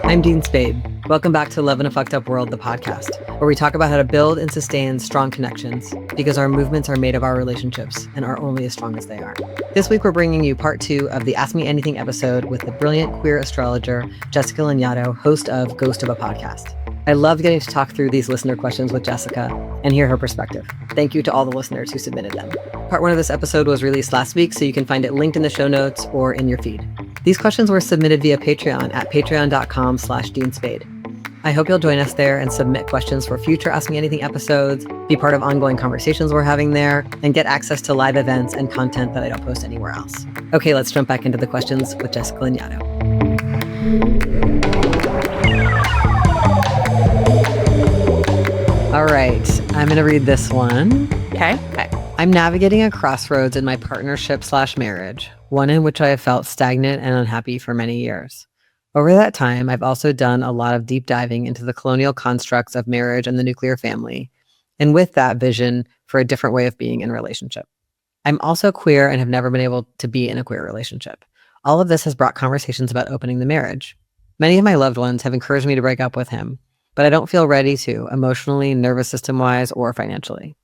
I'm Dean Spade. Welcome back to Love in a Fucked Up World, the podcast, where we talk about how to build and sustain strong connections because our movements are made of our relationships and are only as strong as they are. This week, we're bringing you part 2 of the Ask Me Anything episode with the brilliant queer astrologer, Jessica Lanyadoo, host of Ghost of a Podcast. I loved getting to talk through these listener questions with Jessica and hear her perspective. Thank you to all the listeners who submitted them. Part 1 of this episode was released last week, so you can find it linked in the show notes or in your feed. These questions were submitted via Patreon at patreon.com/DeanSpade. I hope you'll join us there and submit questions for future Ask Me Anything episodes, be part of ongoing conversations we're having there, and get access to live events and content that I don't post anywhere else. Okay, let's jump back into the questions with Jessica Lanyadoo. All right, I'm going to read this one. Okay. I'm navigating a crossroads in my partnership/marriage, one in which I have felt stagnant and unhappy for many years. Over that time, I've also done a lot of deep diving into the colonial constructs of marriage and the nuclear family, and with that vision for a different way of being in a relationship. I'm also queer and have never been able to be in a queer relationship. All of this has brought conversations about opening the marriage. Many of my loved ones have encouraged me to break up with him, but I don't feel ready to, emotionally, nervous system-wise, or financially.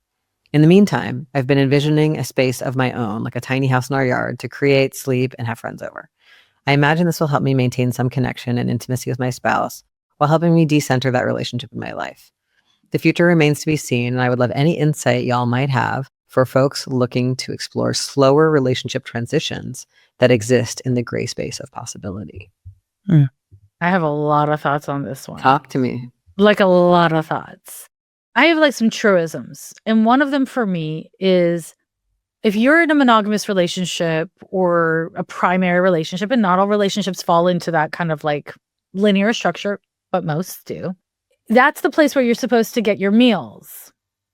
In the meantime, I've been envisioning a space of my own, like a tiny house in our yard, to create, sleep, and have friends over. I imagine this will help me maintain some connection and intimacy with my spouse while helping me decenter that relationship in my life. The future remains to be seen, and I would love any insight y'all might have for folks looking to explore slower relationship transitions that exist in the gray space of possibility. I have a lot of thoughts on this one. Talk to me. Like a lot of thoughts. I have like some truisms. And one of them for me is if you're in a monogamous relationship or a primary relationship, and not all relationships fall into that kind of like linear structure, but most do, that's the place where you're supposed to get your meals.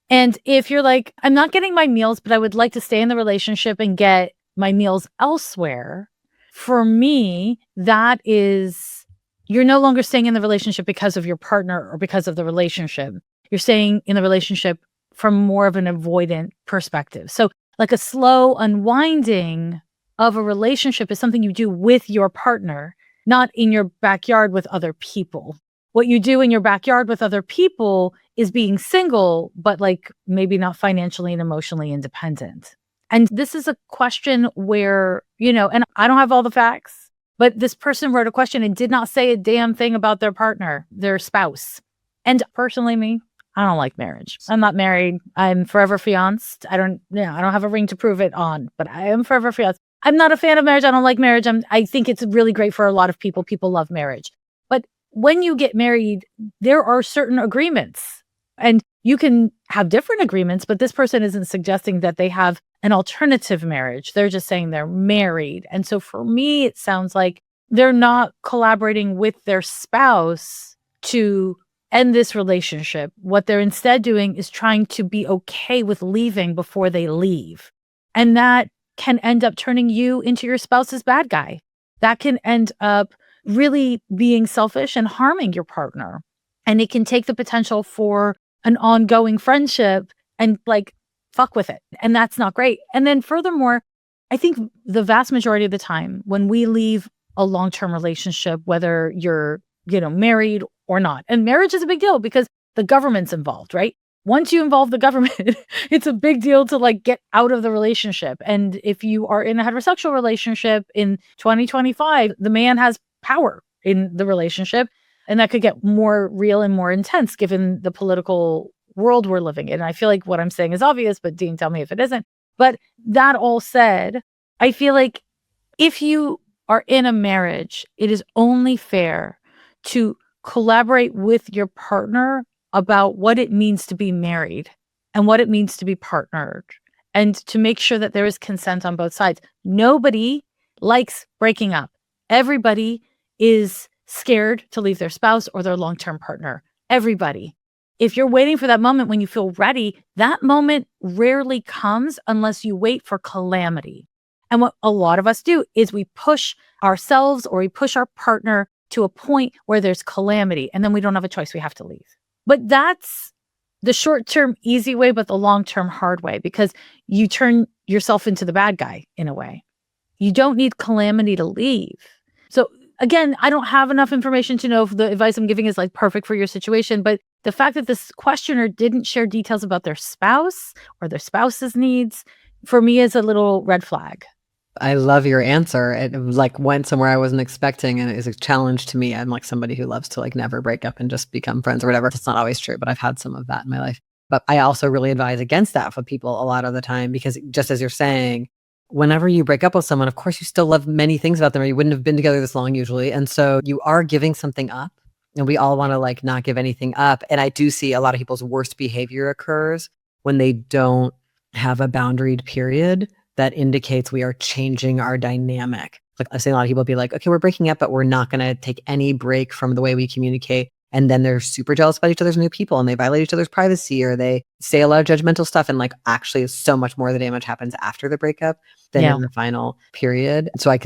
And if you're like, I'm not getting my meals, but I would like to stay in the relationship and get my meals elsewhere, for me, that is, you're no longer staying in the relationship because of your partner or because of the relationship. You're staying in the relationship from more of an avoidant perspective. So like a slow unwinding of a relationship is something you do with your partner, not in your backyard with other people. What you do in your backyard with other people is being single, but like maybe not financially and emotionally independent. And this is a question where, and I don't have all the facts, but this person wrote a question and did not say a damn thing about their partner, their spouse. And personally, I don't like marriage. I'm not married. I'm forever fianced. I don't have a ring to prove it on, but I am forever fianced. I'm not a fan of marriage. I don't like marriage. I think it's really great for a lot of people. People love marriage. But when you get married, there are certain agreements, and you can have different agreements, but this person isn't suggesting that they have an alternative marriage. They're just saying they're married. And so for me, it sounds like they're not collaborating with their spouse to end this relationship. What they're instead doing is trying to be okay with leaving before they leave. And that can end up turning you into your spouse's bad guy. That can end up really being selfish and harming your partner. And it can take the potential for an ongoing friendship and like fuck with it. And that's not great. And then furthermore, I think the vast majority of the time when we leave a long-term relationship, whether you're, married or not. And marriage is a big deal because the government's involved, right? Once you involve the government, it's a big deal to like get out of the relationship. And if you are in a heterosexual relationship in 2025, the man has power in the relationship. And that could get more real and more intense given the political world we're living in. And I feel like what I'm saying is obvious, but Dean, tell me if it isn't. But that all said, I feel like if you are in a marriage, it is only fair to collaborate with your partner about what it means to be married and what it means to be partnered, and to make sure that there is consent on both sides. Nobody likes breaking up. Everybody is scared to leave their spouse or their long-term partner. Everybody. If you're waiting for that moment when you feel ready, that moment rarely comes unless you wait for calamity. And what a lot of us do is we push ourselves or we push our partner to a point where there's calamity, and then we don't have a choice. We have to leave. But that's the short-term easy way, but the long-term hard way, because you turn yourself into the bad guy in a way. You don't need calamity to leave. So again, I don't have enough information to know if the advice I'm giving is like perfect for your situation, but the fact that this questioner didn't share details about their spouse or their spouse's needs, for me, is a little red flag. I love your answer. It like went somewhere I wasn't expecting, and it is a challenge to me. I'm like somebody who loves to like never break up and just become friends or whatever. It's not always true, but I've had some of that in my life. But I also really advise against that for people a lot of the time, because just as you're saying, whenever you break up with someone, of course you still love many things about them, or you wouldn't have been together this long usually. And so you are giving something up, and we all want to like not give anything up. And I do see a lot of people's worst behavior occurs when they don't have a boundaried period that indicates we are changing our dynamic. Like I've seen a lot of people be like, okay, we're breaking up, but we're not going to take any break from the way we communicate. And then they're super jealous about each other's new people, and they violate each other's privacy, or they say a lot of judgmental stuff. And like actually so much more of the damage happens after the breakup than in the final period. So I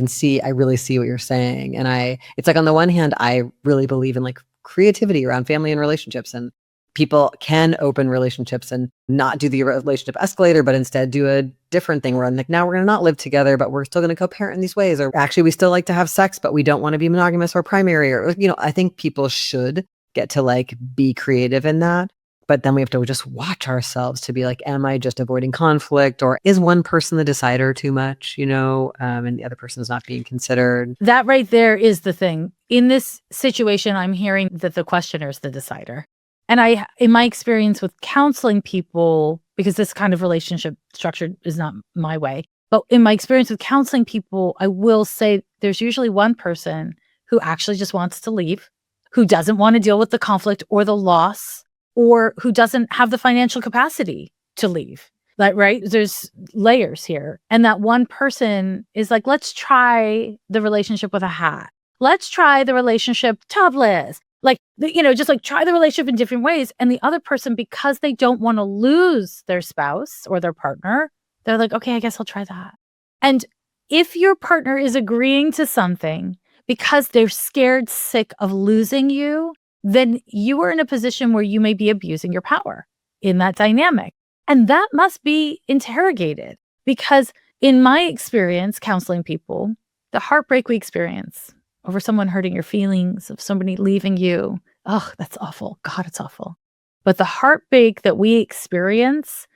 really see what you're saying. And it's like on the one hand, I really believe in like creativity around family and relationships, and people can open relationships and not do the relationship escalator, but instead do a different thing where I'm like, now we're going to not live together, but we're still going to co-parent in these ways. Or actually, we still like to have sex, but we don't want to be monogamous or primary. Or, I think people should get to like be creative in that. But then we have to just watch ourselves to be like, am I just avoiding conflict? Or is one person the decider too much, and the other person is not being considered? That right there is the thing. In this situation, I'm hearing that the questioner is the decider. And in my experience with counseling people, because this kind of relationship structure is not my way, but in my experience with counseling people, I will say there's usually one person who actually just wants to leave, who doesn't want to deal with the conflict or the loss, or who doesn't have the financial capacity to leave. Like, right? There's layers here. And that one person is like, let's try the relationship with a hat. Let's try the relationship topless. Like, just like try the relationship in different ways. And the other person, because they don't want to lose their spouse or their partner, they're like, okay, I guess I'll try that. And if your partner is agreeing to something because they're scared sick of losing you, then you are in a position where you may be abusing your power in that dynamic. And that must be interrogated, because in my experience counseling people, the heartbreak we experience over someone hurting your feelings, of somebody leaving you, oh, that's awful. God, it's awful. But the heartbreak that we experience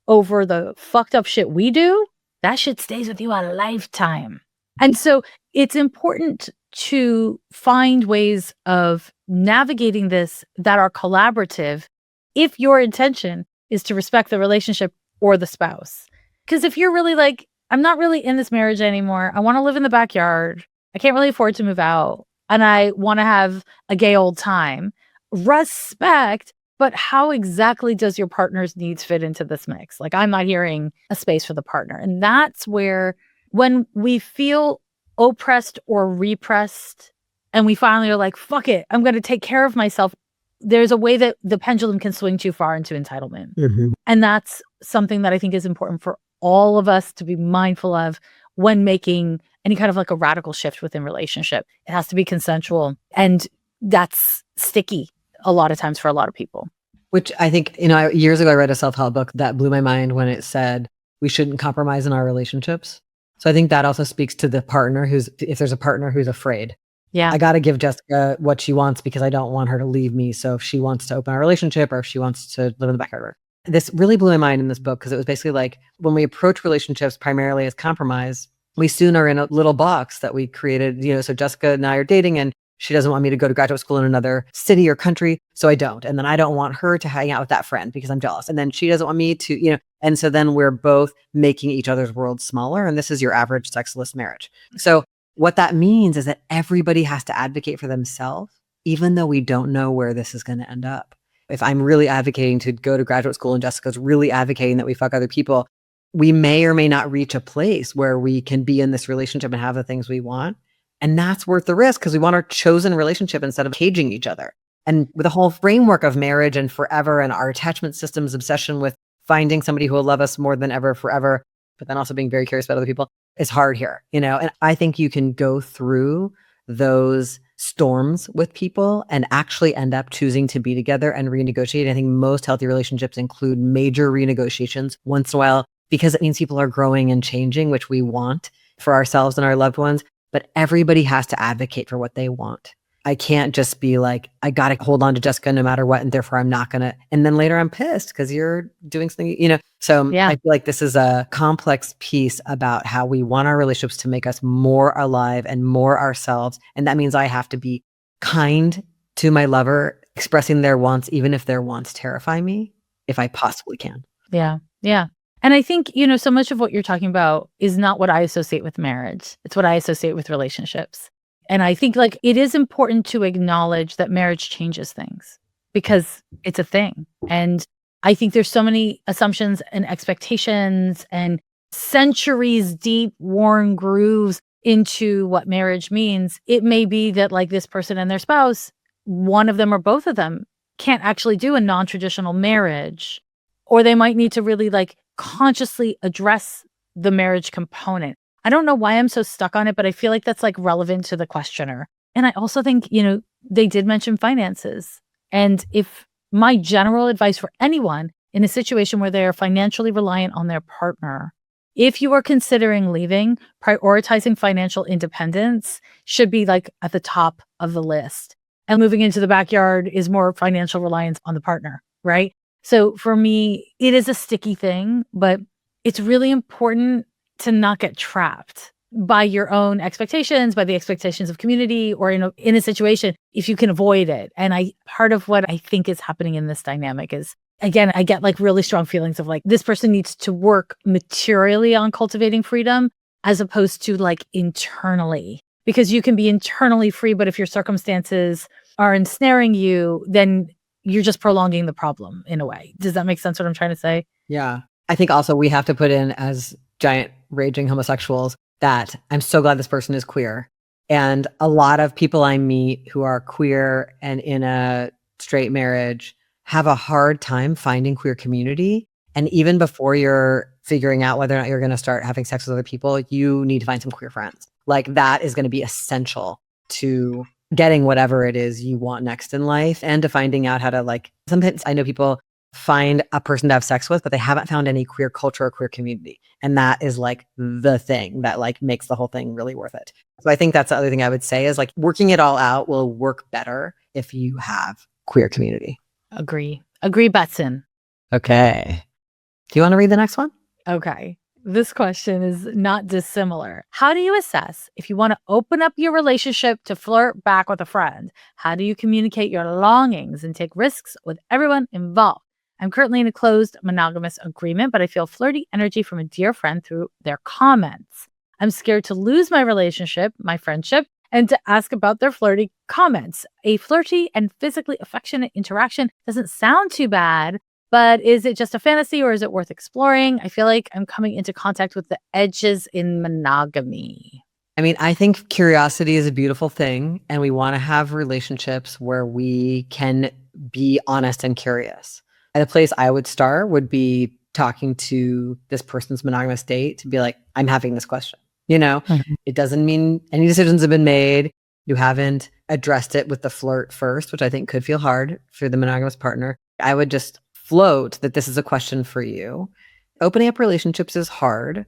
over the fucked up shit we do, that shit stays with you a lifetime. And so it's important to find ways of navigating this that are collaborative if your intention is to respect the relationship or the spouse. Because if you're really like, I'm not really in this marriage anymore, I want to live in the backyard, I can't really afford to move out, and I want to have a gay old time, respect, but how exactly does your partner's needs fit into this mix? Like, I'm not hearing a space for the partner. And that's where, when we feel oppressed or repressed, and we finally are like, fuck it, I'm going to take care of myself, there's a way that the pendulum can swing too far into entitlement. Mm-hmm. And that's something that I think is important for all of us to be mindful of when making any kind of like a radical shift within relationship. It has to be consensual. And that's sticky a lot of times for a lot of people. Which I think, years ago I read a self-help book that blew my mind when it said we shouldn't compromise in our relationships. So I think that also speaks to the partner if there's a partner who's afraid. Yeah. I got to give Jessica what she wants because I don't want her to leave me. So if she wants to open our relationship, or if she wants to live in the backyard. This really blew my mind in this book, because it was basically like, when we approach relationships primarily as compromise, we soon are in a little box that we created. So Jessica and I are dating, and she doesn't want me to go to graduate school in another city or country, so I don't. And then I don't want her to hang out with that friend because I'm jealous. And then she doesn't want me to, and so then we're both making each other's world smaller. And this is your average sexless marriage. So what that means is that everybody has to advocate for themselves, even though we don't know where this is going to end up. If I'm really advocating to go to graduate school and Jessica's really advocating that we fuck other people, we may or may not reach a place where we can be in this relationship and have the things we want. And that's worth the risk, because we want our chosen relationship instead of caging each other. And with the whole framework of marriage and forever, and our attachment system's obsession with finding somebody who will love us more than ever forever, but then also being very curious about other people, is hard here, And I think you can go through those storms with people and actually end up choosing to be together and renegotiate. I think most healthy relationships include major renegotiations once in a while because it means people are growing and changing, which we want for ourselves and our loved ones. But everybody has to advocate for what they want. I can't just be like, I got to hold on to Jessica no matter what. And therefore I'm not going to. And then later I'm pissed because you're doing something, So Yeah. I feel like this is a complex piece about how we want our relationships to make us more alive and more ourselves. And that means I have to be kind to my lover, expressing their wants, even if their wants terrify me, if I possibly can. Yeah. Yeah. And I think, so much of what you're talking about is not what I associate with marriage. It's what I associate with relationships. And I think it is important to acknowledge that marriage changes things because it's a thing. And I think there's so many assumptions and expectations and centuries deep worn grooves into what marriage means. It may be that this person and their spouse, one of them or both of them can't actually do a non-traditional marriage, or they might need to really consciously address the marriage component. I don't know why I'm so stuck on it, but I feel like that's relevant to the questioner. And I also think, they did mention finances. And if my general advice for anyone in a situation where they are financially reliant on their partner, if you are considering leaving, prioritizing financial independence should be at the top of the list. And moving into the backyard is more financial reliance on the partner, right? So for me, it is a sticky thing, but it's really important to not get trapped by your own expectations, by the expectations of community, or in a situation, if you can avoid it. And part of what I think is happening in this dynamic is, again, I get really strong feelings of this person needs to work materially on cultivating freedom as opposed to internally. Because you can be internally free, but if your circumstances are ensnaring you, then you're just prolonging the problem in a way. Does that make sense what I'm trying to say? Yeah. I think also we have to put in as giant raging homosexuals that I'm so glad this person is queer. And a lot of people I meet who are queer and in a straight marriage have a hard time finding queer community. And even before you're figuring out whether or not you're going to start having sex with other people, you need to find some queer friends. That is going to be essential to getting whatever it is you want next in life and to finding out how to sometimes I know people find a person to have sex with, but they haven't found any queer culture or queer community. And that is the thing that makes the whole thing really worth it. So I think that's the other thing I would say is working it all out will work better if you have queer community. Agree, Betson. Okay. Do you want to read the next one? Okay. This question is not dissimilar. How do you assess if you want to open up your relationship to flirt back with a friend? How do you communicate your longings and take risks with everyone involved? I'm currently in a closed monogamous agreement, but I feel flirty energy from a dear friend through their comments. I'm scared to lose my relationship, my friendship, and to ask about their flirty comments. A flirty and physically affectionate interaction doesn't sound too bad, but is it just a fantasy or is it worth exploring? I feel like I'm coming into contact with the edges in monogamy. I mean, I think curiosity is a beautiful thing, and we want to have relationships where we can be honest and curious. And the place I would start would be talking to this person's monogamous date to be like, I'm having this question. It doesn't mean any decisions have been made. You haven't addressed it with the flirt first, which I think could feel hard for the monogamous partner. I would just float that this is a question for you. Opening up relationships is hard.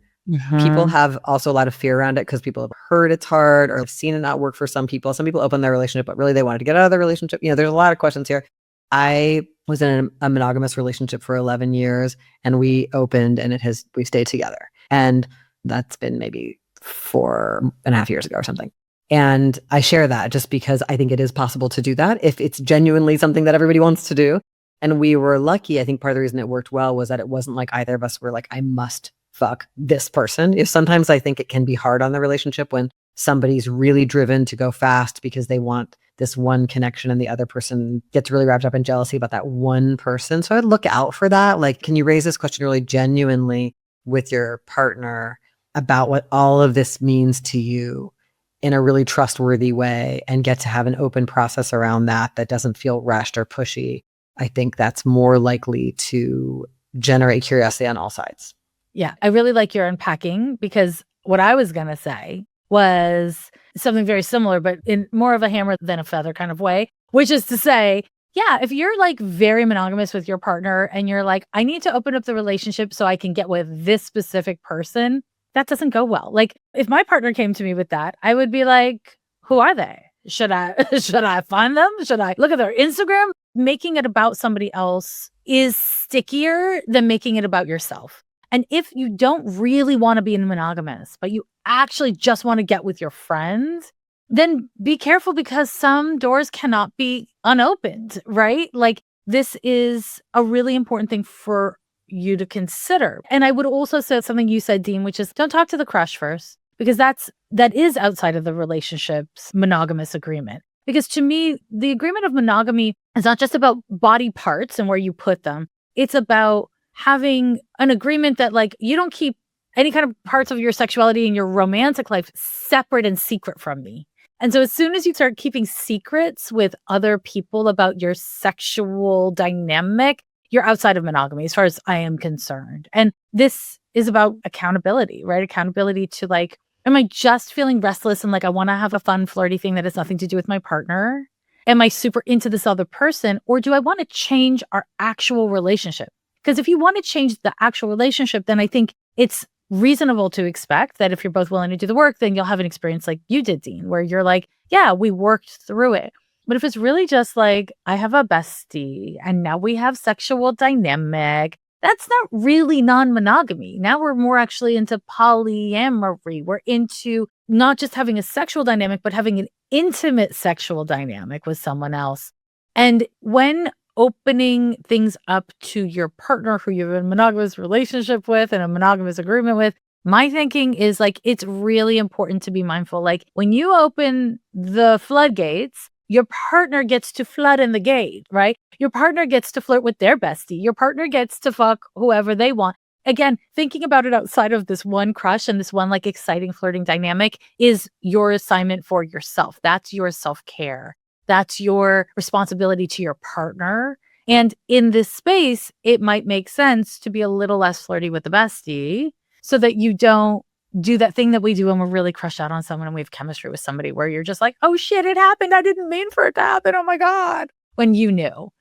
People have also a lot of fear around it because people have heard it's hard or have seen it not work for some people. Some people open their relationship, but really they wanted to get out of the relationship. There's a lot of questions here. I was in a monogamous relationship for 11 years and we opened and we stayed together. And that's been maybe 4.5 years ago or something. And I share that just because I think it is possible to do that if it's genuinely something that everybody wants to do. And we were lucky. I think part of the reason it worked well was that it wasn't like either of us were like, I must fuck this person. Sometimes I think it can be hard on the relationship when somebody's really driven to go fast because they want this one connection and the other person gets really wrapped up in jealousy about that one person. So I'd look out for that. Can you raise this question really genuinely with your partner about what all of this means to you in a really trustworthy way and get to have an open process around that doesn't feel rushed or pushy. I think that's more likely to generate curiosity on all sides. Yeah, I really like your unpacking because what I was going to say was something very similar, but in more of a hammer than a feather kind of way, which is to say, yeah, if you're like very monogamous with your partner and you're like, I need to open up the relationship so I can get with this specific person, that doesn't go well. Like if my partner came to me with that, I would be like, who are they? Should I should I find them? Should I look at their Instagram? Making it about somebody else is stickier than making it about yourself. And if you don't really want to be monogamous, but you actually just want to get with your friends, then be careful because some doors cannot be unopened, right? Like this is a really important thing for you to consider. And I would also say something you said, Dean, which is don't talk to the crush first, because that is outside of the relationship's monogamous agreement. Because to me, the agreement of monogamy is not just about body parts and where you put them. It's about having an agreement that like you don't keep any kind of parts of your sexuality and your romantic life separate and secret from me. And so as soon as you start keeping secrets with other people about your sexual dynamic, you're outside of monogamy as far as I am concerned. And this is about accountability, right? Accountability to like, am I just feeling restless and like I want to have a fun, flirty thing that has nothing to do with my partner? Am I super into this other person? Or do I want to change our actual relationship? Because if you want to change the actual relationship, then I think it's reasonable to expect that if you're both willing to do the work, then you'll have an experience like you did, Dean, where you're like, yeah, we worked through it. But if it's really just like, I have a bestie and now we have sexual dynamic, that's not really non-monogamy. Now we're more actually into polyamory. We're into not just having a sexual dynamic, but having an intimate sexual dynamic with someone else. And when opening things up to your partner who you have a monogamous relationship with and a monogamous agreement with, my thinking is like, it's really important to be mindful. Like when you open the floodgates, your partner gets to flood in the gate, right? Your partner gets to flirt with their bestie. Your partner gets to fuck whoever they want. Again, thinking about it outside of this one crush and this one like exciting flirting dynamic is your assignment for yourself. That's your self-care. That's your responsibility to your partner. And in this space, it might make sense to be a little less flirty with the bestie so that you don't do that thing that we do when we're really crushed out on someone and we have chemistry with somebody where you're just like, oh shit, it happened. I didn't mean for it to happen. Oh my God. When you knew,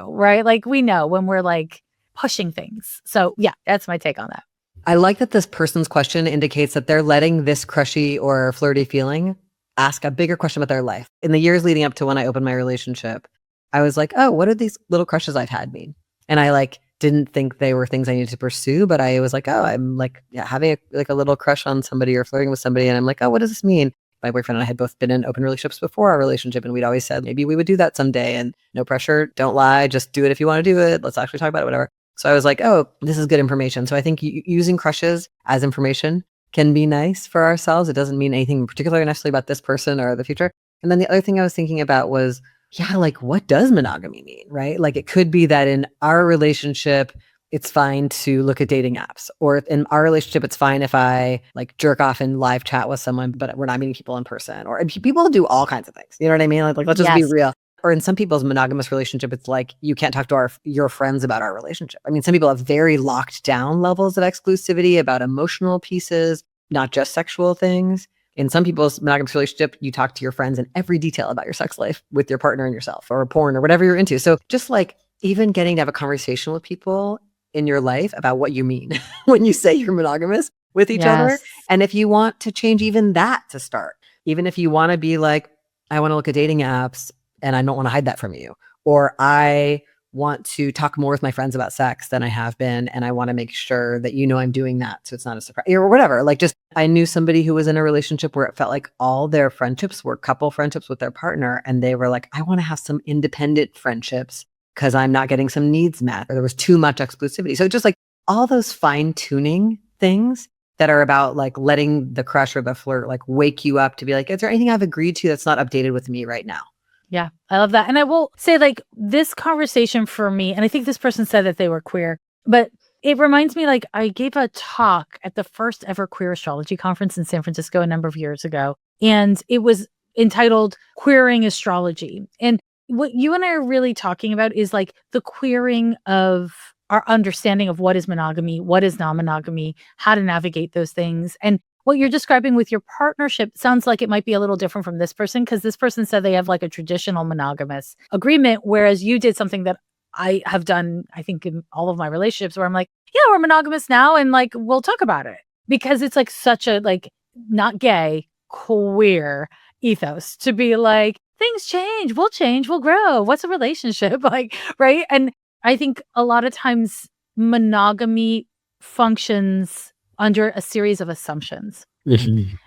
right? Like we know when we're like pushing things. So yeah, that's my take on that. I like that this person's question indicates that they're letting this crushy or flirty feeling ask a bigger question about their life. In the years leading up to when I opened my relationship, I was like, oh, what do these little crushes I've had mean? And I like didn't think they were things I needed to pursue, but I was like, oh, I'm like having a little crush on somebody or flirting with somebody. And I'm like, oh, what does this mean? My boyfriend and I had both been in open relationships before our relationship. And we'd always said, maybe we would do that someday and no pressure. Don't lie. Just do it if you want to do it. Let's actually talk about it, whatever. So I was like, oh, this is good information. So I think using crushes as information can be nice for ourselves. It doesn't mean anything particular necessarily about this person or the future. And then the other thing I was thinking about was, yeah, like what does monogamy mean, right? Like it could be that in our relationship, it's fine to look at dating apps, or in our relationship, it's fine if I like jerk off and live chat with someone, but we're not meeting people in person, or people do all kinds of things. You know what I mean? Like let's just be real. Or in some people's monogamous relationship, it's like, you can't talk to your friends about our relationship. I mean, some people have very locked down levels of exclusivity about emotional pieces, not just sexual things. In some people's monogamous relationship, you talk to your friends in every detail about your sex life with your partner and yourself, or porn or whatever you're into. So just like even getting to have a conversation with people in your life about what you mean when you say you're monogamous with each other. And if you want to change even that to start, even if you want to be like, I want to look at dating apps and I don't want to hide that from you, or I want to talk more with my friends about sex than I have been, and I want to make sure that I'm doing that so it's not a surprise or whatever. Like just, I knew somebody who was in a relationship where it felt like all their friendships were couple friendships with their partner, and they were like, I want to have some independent friendships because I'm not getting some needs met, or there was too much exclusivity. So just like all those fine-tuning things that are about like letting the crush or the flirt like wake you up to be like, is there anything I've agreed to that's not updated with me right now? Yeah, I love that. And I will say like this conversation for me, and I think this person said that they were queer, but it reminds me like I gave a talk at the first ever queer astrology conference in San Francisco a number of years ago. And it was entitled Queering Astrology. And what you and I are really talking about is like the queering of our understanding of what is monogamy, what is non-monogamy, how to navigate those things. And what you're describing with your partnership sounds like it might be a little different from this person, because this person said they have like a traditional monogamous agreement, whereas you did something that I have done, I think, in all of my relationships where I'm like, yeah, we're monogamous now and like we'll talk about it, because it's like such a like not gay, queer ethos to be like, things change, we'll grow. What's a relationship? Like, right? And I think a lot of times monogamy functions under a series of assumptions.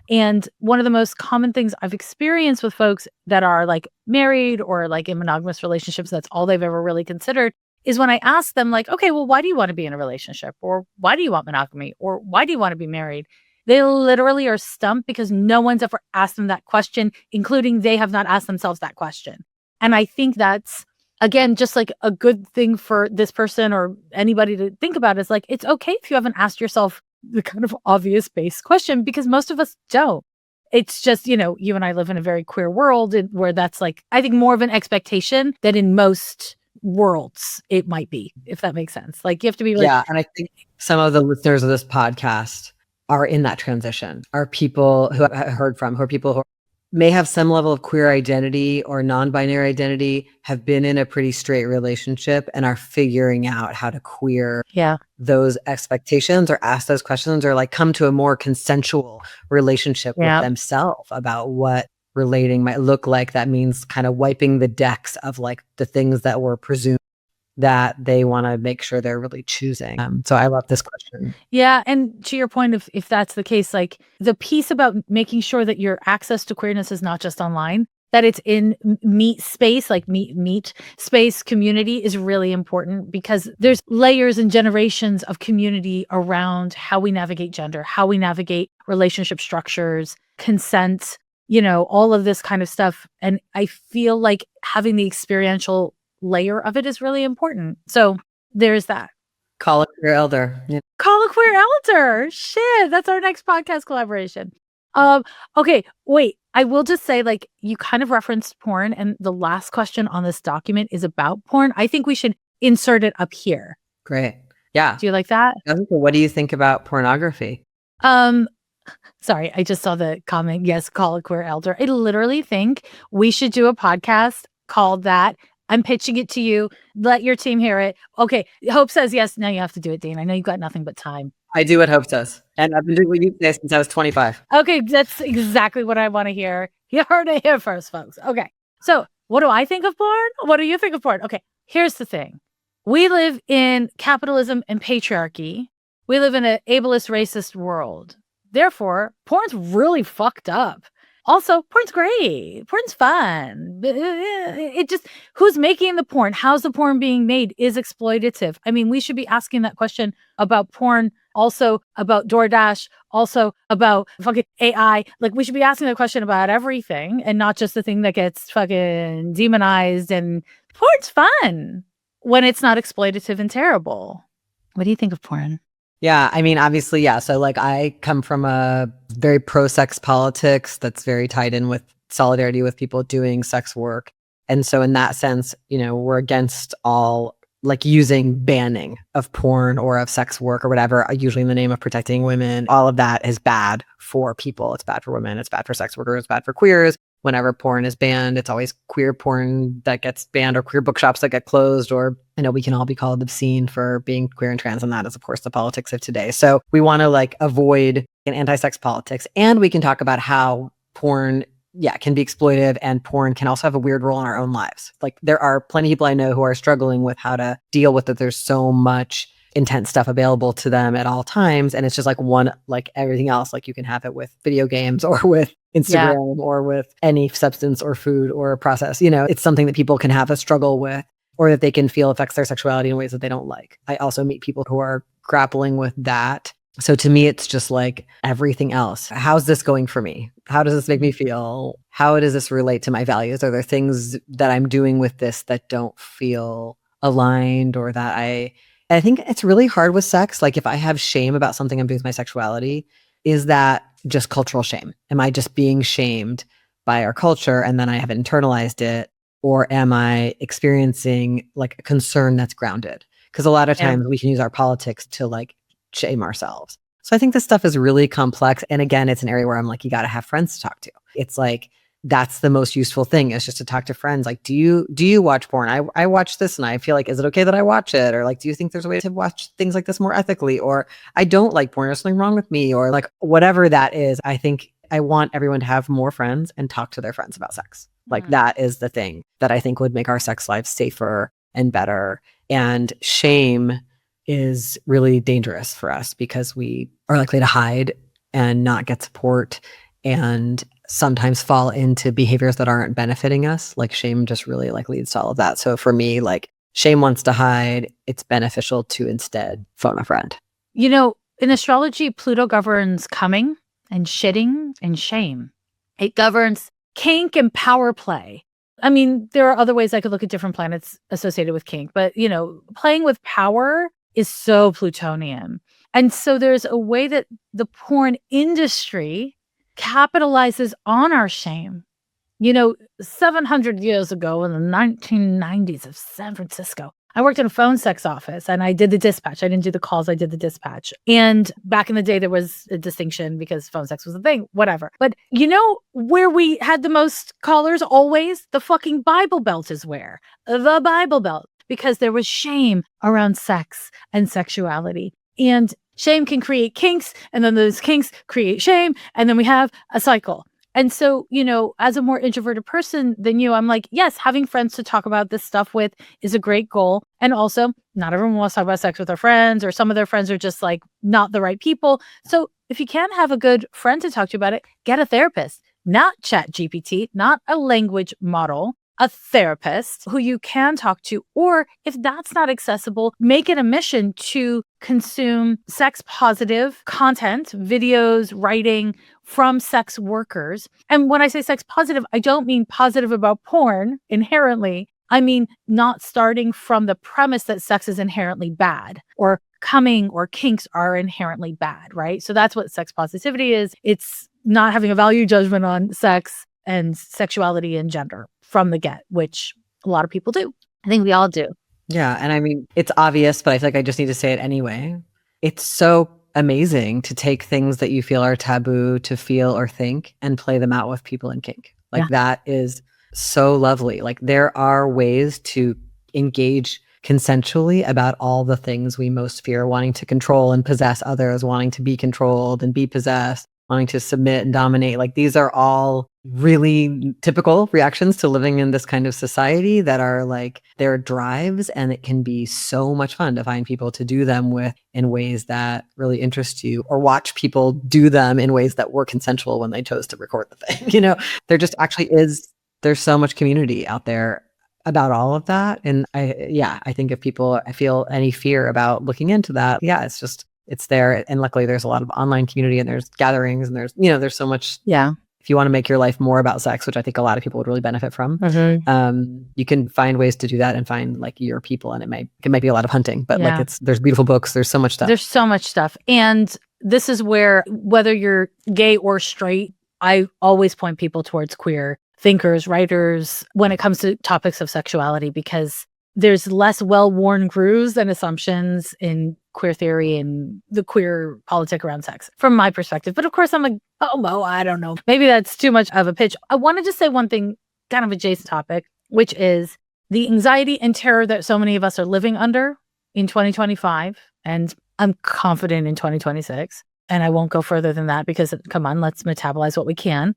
And one of the most common things I've experienced with folks that are like married or like in monogamous relationships, that's all they've ever really considered, is when I ask them like, okay, well, why do you want to be in a relationship? Or why do you want monogamy? Or why do you want to be married? They literally are stumped because no one's ever asked them that question, including they have not asked themselves that question. And I think that's, again, just like a good thing for this person or anybody to think about is like, it's okay if you haven't asked yourself the kind of obvious base question, because most of us don't. It's just, you know, you and I live in a very queer world where that's like, I think more of an expectation than in most worlds it might be, if that makes sense. Like you have to be like, Yeah. And I think some of the listeners of this podcast are in that transition, are people who I heard from, who are people who may have some level of queer identity or non-binary identity, have been in a pretty straight relationship and are figuring out how to queer those expectations or ask those questions or like come to a more consensual relationship with themselves about what relating might look like. That means kind of wiping the decks of like the things that were presumed that they want to make sure they're really choosing. So I love this question. Yeah. And to your point, if that's the case, like the piece about making sure that your access to queerness is not just online, that it's in meet space, like meet space community is really important, because there's layers and generations of community around how we navigate gender, how we navigate relationship structures, consent, you know, all of this kind of stuff. And I feel like having the experiential layer of it is really important. So there's that. Call a queer elder. Yeah. Call a queer elder. Shit, that's our next podcast collaboration. Okay, wait. I will just say, like, you kind of referenced porn, and the last question on this document is about porn. I think we should insert it up here. Great. Yeah. Do you like that? What do you think about pornography? Sorry, I just saw the comment. Yes, call a queer elder. I literally think we should do a podcast called that. I'm pitching it to you. Let your team hear it. Okay. Hope says yes. Now you have to do it, Dean. I know you've got nothing but time. I do what Hope does. And I've been doing what you say since I was 25. Okay. That's exactly what I want to hear. You heard it here first, folks. Okay. So what do I think of porn? What do you think of porn? Okay. Here's the thing. We live in capitalism and patriarchy. We live in an ableist, racist world. Therefore, porn's really fucked up. Also, porn's great. Porn's fun. It just, who's making the porn? How's the porn being made is exploitative. I mean, we should be asking that question about porn, also about DoorDash, also about fucking AI. Like, we should be asking that question about everything and not just the thing that gets fucking demonized. And porn's fun when it's not exploitative and terrible. What do you think of porn? Yeah, I mean, obviously, yeah. So like I come from a very pro-sex politics that's very tied in with solidarity with people doing sex work. And so in that sense, you know, we're against all like banning of porn or of sex work or whatever, usually in the name of protecting women. All of that is bad for people. It's bad for women. It's bad for sex workers. It's bad for queers. Whenever porn is banned, it's always queer porn that gets banned or queer bookshops that get closed, or I know we can all be called obscene for being queer and trans, and that is of course the politics of today. So we want to like avoid an anti-sex politics, and we can talk about how porn can be exploitive, and porn can also have a weird role in our own lives. Like there are plenty of people I know who are struggling with how to deal with it. There's so much intense stuff available to them at all times. And it's just like one, like everything else, like you can have it with video games or with Instagram or with any substance or food or process. You know, it's something that people can have a struggle with, or that they can feel affects their sexuality in ways that they don't like. I also meet people who are grappling with that. So to me, it's just like everything else. How's this going for me? How does this make me feel? How does this relate to my values? Are there things that I'm doing with this that don't feel aligned, or that I think it's really hard with sex. Like if I have shame about something I'm doing with my sexuality, is that just cultural shame? Am I just being shamed by our culture and then I have internalized it? Or am I experiencing like a concern that's grounded? Because a lot of times we can use our politics to like shame ourselves. So I think this stuff is really complex. And again, it's an area where I'm like, you got to have friends to talk to. It's like, that's the most useful thing is just to talk to friends. Like, do you watch porn? I watch this and I feel like, is it okay that I watch it? Or like, do you think there's a way to watch things like this more ethically? Or I don't like porn, there's something wrong with me, or like whatever that is. I think I want everyone to have more friends and talk to their friends about sex. Like that is the thing that I think would make our sex lives safer and better. And shame is really dangerous for us because we are likely to hide and not get support and sometimes fall into behaviors that aren't benefiting us. Like shame just really like leads to all of that. So for me, like shame wants to hide. It's beneficial to instead phone a friend. You know, in astrology, Pluto governs coming and shitting and shame. It governs kink and power play. I mean, there are other ways I could look at different planets associated with kink, but you know, playing with power is so Plutonian. And so there's a way that the porn industry capitalizes on our shame. You know, 700 years ago in the 1990s of San Francisco, I worked in a phone sex office and I did the dispatch. I didn't do the calls, I did the dispatch. And back in the day, there was a distinction because phone sex was a thing, whatever. But you know where we had the most callers always? The fucking Bible Belt is where. The Bible Belt. Because there was shame around sex and sexuality. And shame can create kinks, and then those kinks create shame, and then we have a cycle. And so, you know, as a more introverted person than you, I'm like, yes, having friends to talk about this stuff with is a great goal. And also, not everyone wants to talk about sex with their friends, or some of their friends are just like not the right people. So if you can't have a good friend to talk to about it, get a therapist, not ChatGPT, not a language model, a therapist who you can talk to. Or if that's not accessible, make it a mission to consume sex positive content, videos, writing from sex workers. And when I say sex positive, I don't mean positive about porn inherently. I mean, not starting from the premise that sex is inherently bad or coming or kinks are inherently bad, right? So that's what sex positivity is. It's not having a value judgment on sex and sexuality and gender from the get, which a lot of people do. I think we all do. Yeah. And I mean, it's obvious, but I feel like I just need to say it anyway. It's so amazing to take things that you feel are taboo to feel or think and play them out with people in kink. Like that is so lovely. Like there are ways to engage consensually about all the things we most fear, wanting to control and possess others, wanting to be controlled and be possessed, wanting to submit and dominate. Like these are all really typical reactions to living in this kind of society that are like their drives. And it can be so much fun to find people to do them with in ways that really interest you, or watch people do them in ways that were consensual when they chose to record the thing. You know, there just actually there's so much community out there about all of that. And I think if people feel any fear about looking into that, it's there. And luckily there's a lot of online community and there's gatherings and there's so much. Yeah. If you want to make your life more about sex, which I think a lot of people would really benefit from, you can find ways to do that and find like your people. And it might be a lot of hunting, but there's beautiful books. There's so much stuff. There's so much stuff. And this is where, whether you're gay or straight, I always point people towards queer thinkers, writers, when it comes to topics of sexuality, because there's less well-worn grooves and assumptions in queer theory and the queer politic around sex, from my perspective. But of course, I'm like, oh, I don't know. Maybe that's too much of a pitch. I want to just say one thing, kind of adjacent topic, which is the anxiety and terror that so many of us are living under in 2025. And I'm confident in 2026. And I won't go further than that because, come on, let's metabolize what we can.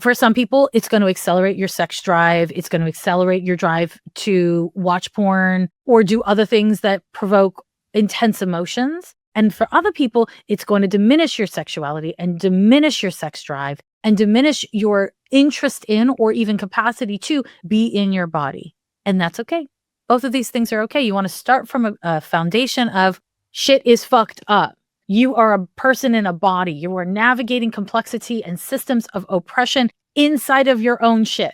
For some people, it's going to accelerate your sex drive. It's going to accelerate your drive to watch porn or do other things that provoke intense emotions. And for other people, it's going to diminish your sexuality and diminish your sex drive and diminish your interest in or even capacity to be in your body. And that's okay. Both of these things are okay. You want to start from a foundation of shit is fucked up. You are a person in a body. You are navigating complexity and systems of oppression inside of your own shit.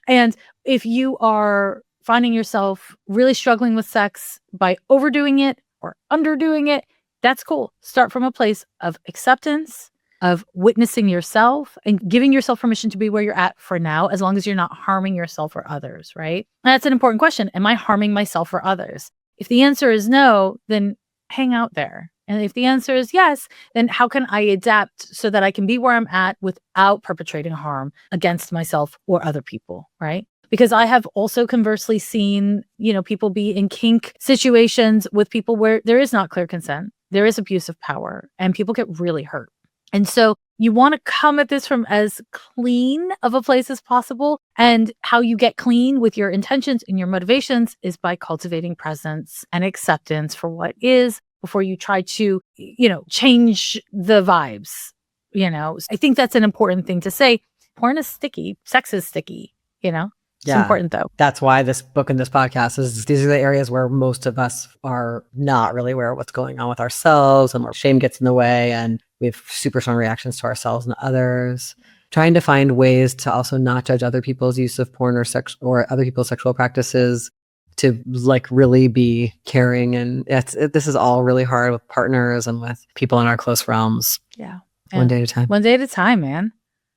And if you are finding yourself really struggling with sex by overdoing it or underdoing it, that's cool. Start from a place of acceptance, of witnessing yourself and giving yourself permission to be where you're at for now, as long as you're not harming yourself or others, right? And that's an important question. Am I harming myself or others? If the answer is no, then hang out there? And if the answer is yes, then how can I adapt so that I can be where I'm at without perpetrating harm against myself or other people, right? Because I have also conversely seen, people be in kink situations with people where there is not clear consent, there is abuse of power, and people get really hurt. And so you want to come at this from as clean of a place as possible. And how you get clean with your intentions and your motivations is by cultivating presence and acceptance for what is before you try to, change the vibes. I think that's an important thing to say. Porn is sticky. Sex is sticky, It's important though. That's why this book and this podcast these are the areas where most of us are not really aware of what's going on with ourselves, and where shame gets in the way, and we have super strong reactions to ourselves and others. Trying to find ways to also not judge other people's use of porn or other people's sexual practices, to really be caring. And this is all really hard with partners and with people in our close realms. Yeah. One day at a time. One day at a time, man.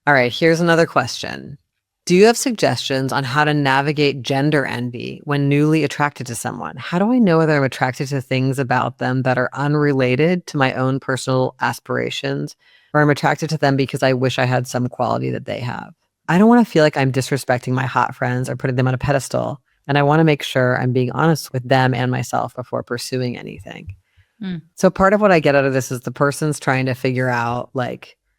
All right. Here's another question. Do you have suggestions on how to navigate gender envy when newly attracted to someone? How do I know whether I'm attracted to things about them that are unrelated to my own personal aspirations, or I'm attracted to them because I wish I had some quality that they have? I don't want to feel like I'm disrespecting my hot friends or putting them on a pedestal, and I want to make sure I'm being honest with them and myself before pursuing anything. So part of what I get out of this is the person's trying to figure out,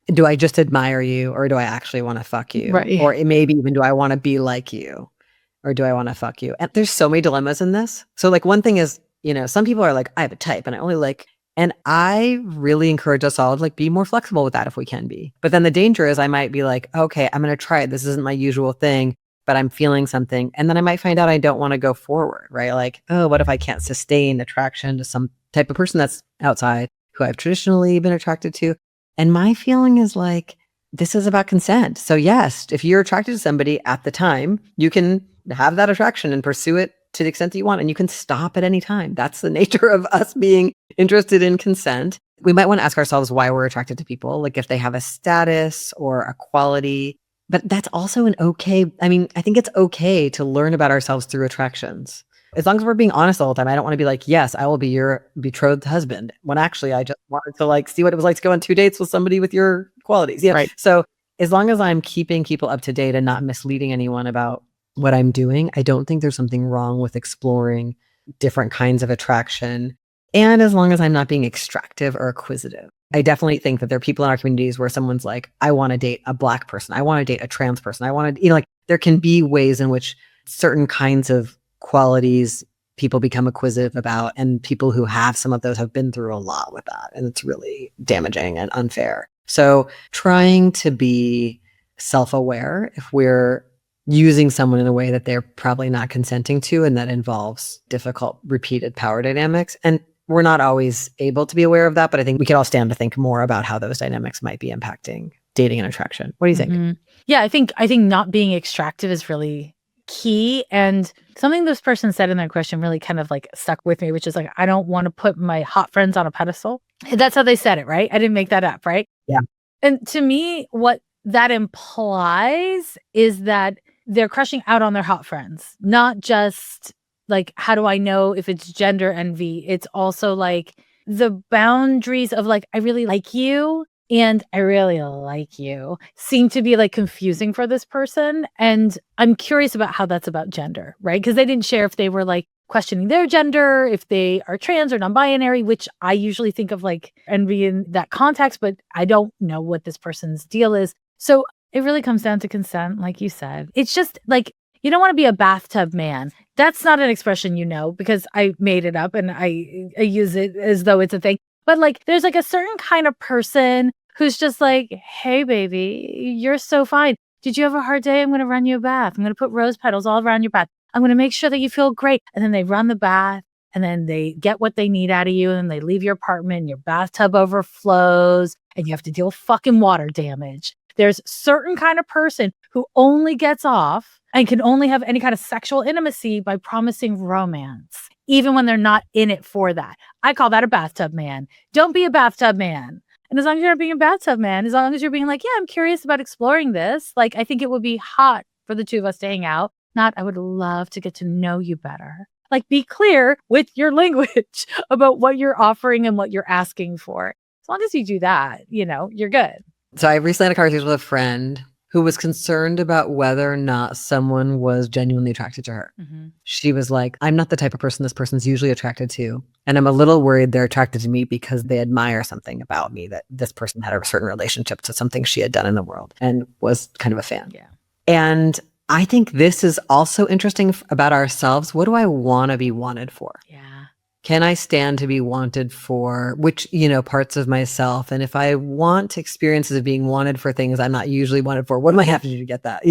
do I just admire you, or do I actually want to fuck you? Right. Or maybe even, do I want to be like you, or do I want to fuck you? And there's so many dilemmas in this. So one thing is, some people are like, I have a type and I only like, and I really encourage us all to be more flexible with that if we can be. But then the danger is I might be like, okay, I'm going to try it. This isn't my usual thing, but I'm feeling something. And then I might find out I don't want to go forward, right? Oh, what if I can't sustain attraction to some type of person that's outside who I've traditionally been attracted to? And my feeling is this is about consent. So yes, if you're attracted to somebody at the time, you can have that attraction and pursue it to the extent that you want, and you can stop at any time. That's the nature of us being interested in consent. We might want to ask ourselves why we're attracted to people, if they have a status or a quality, but that's also I think it's okay to learn about ourselves through attractions. As long as we're being honest all the time. I don't want to be like, yes, I will be your betrothed husband, when actually I just wanted to see what it was like to go on 2 dates with somebody with your qualities. Yeah. Right. So as long as I'm keeping people up to date and not misleading anyone about what I'm doing, I don't think there's something wrong with exploring different kinds of attraction. And as long as I'm not being extractive or acquisitive. I definitely think that there are people in our communities where someone's like, I want to date a Black person. I want to date a trans person. I want to, there can be ways in which certain kinds of qualities people become acquisitive about, and people who have some of those have been through a lot with that, and it's really damaging and unfair. So trying to be self-aware if we're using someone in a way that they're probably not consenting to, and that involves difficult repeated power dynamics. And we're not always able to be aware of that, but I think we could all stand to think more about how those dynamics might be impacting dating and attraction. What do you think? Yeah, I think not being extractive is really key. And something this person said in their question really kind of stuck with me, which is I don't want to put my hot friends on a pedestal. That's how they said it, right? I didn't make that up, right? Yeah. And to me, what that implies is that they're crushing out on their hot friends, not just how do I know if it's gender envy? It's also the boundaries of I really like you and I really like you seem to be confusing for this person. And I'm curious about how that's about gender, right? Because they didn't share if they were questioning their gender, if they are trans or non-binary, which I usually think of envy in that context, but I don't know what this person's deal is. So it really comes down to consent, like you said. It's just you don't want to be a bathtub man. That's not an expression, because I made it up and I use it as though it's a thing. But there's a certain kind of person who's just hey, baby, you're so fine. Did you have a hard day? I'm going to run you a bath. I'm going to put rose petals all around your bath. I'm going to make sure that you feel great. And then they run the bath and then they get what they need out of you and they leave your apartment and your bathtub overflows and you have to deal with fucking water damage. There's certain kind of person who only gets off and can only have any kind of sexual intimacy by promising romance, even when they're not in it for that. I call that a bathtub man. Don't be a bathtub man. And as long as you're not being a bathtub man, as long as you're being yeah, I'm curious about exploring this. I think it would be hot for the two of us to hang out. Not, I would love to get to know you better. Like, be clear with your language about what you're offering and what you're asking for. As long as you do that, you're good. So I recently had a conversation with a friend who was concerned about whether or not someone was genuinely attracted to her. Mm-hmm. She was like, I'm not the type of person this person's usually attracted to. And I'm a little worried they're attracted to me because they admire something about me, that this person had a certain relationship to something she had done in the world and was kind of a fan. Yeah. And I think this is also interesting about ourselves. What do I want to be wanted for? Yeah. Can I stand to be wanted for which, parts of myself? And if I want experiences of being wanted for things I'm not usually wanted for, what do I have to do to get that?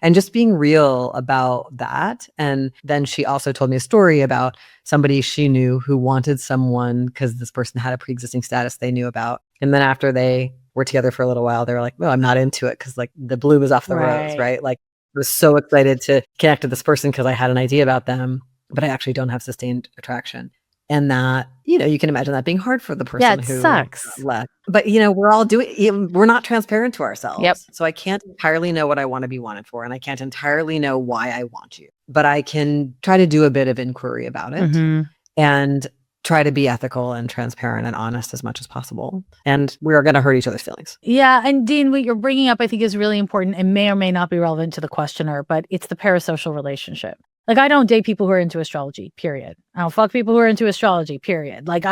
And just being real about that. And then she also told me a story about somebody she knew who wanted someone because this person had a pre-existing status they knew about. And then after they were together for a little while, they were like, well, I'm not into it because like the bloom is off the rose, right? Like I was so excited to connect to this person because I had an idea about them, but I actually don't have sustained attraction. And that, you can imagine that being hard for the person who sucks. left. But, we're not transparent to ourselves. Yep. So I can't entirely know what I want to be wanted for. And I can't entirely know why I want you. But I can try to do a bit of inquiry about it and try to be ethical and transparent and honest as much as possible. And we are going to hurt each other's feelings. Yeah. And Dean, what you're bringing up, I think is really important and may or may not be relevant to the questioner, but it's the parasocial relationship. Like, I don't date people who are into astrology, period. I don't fuck people who are into astrology, period. Like,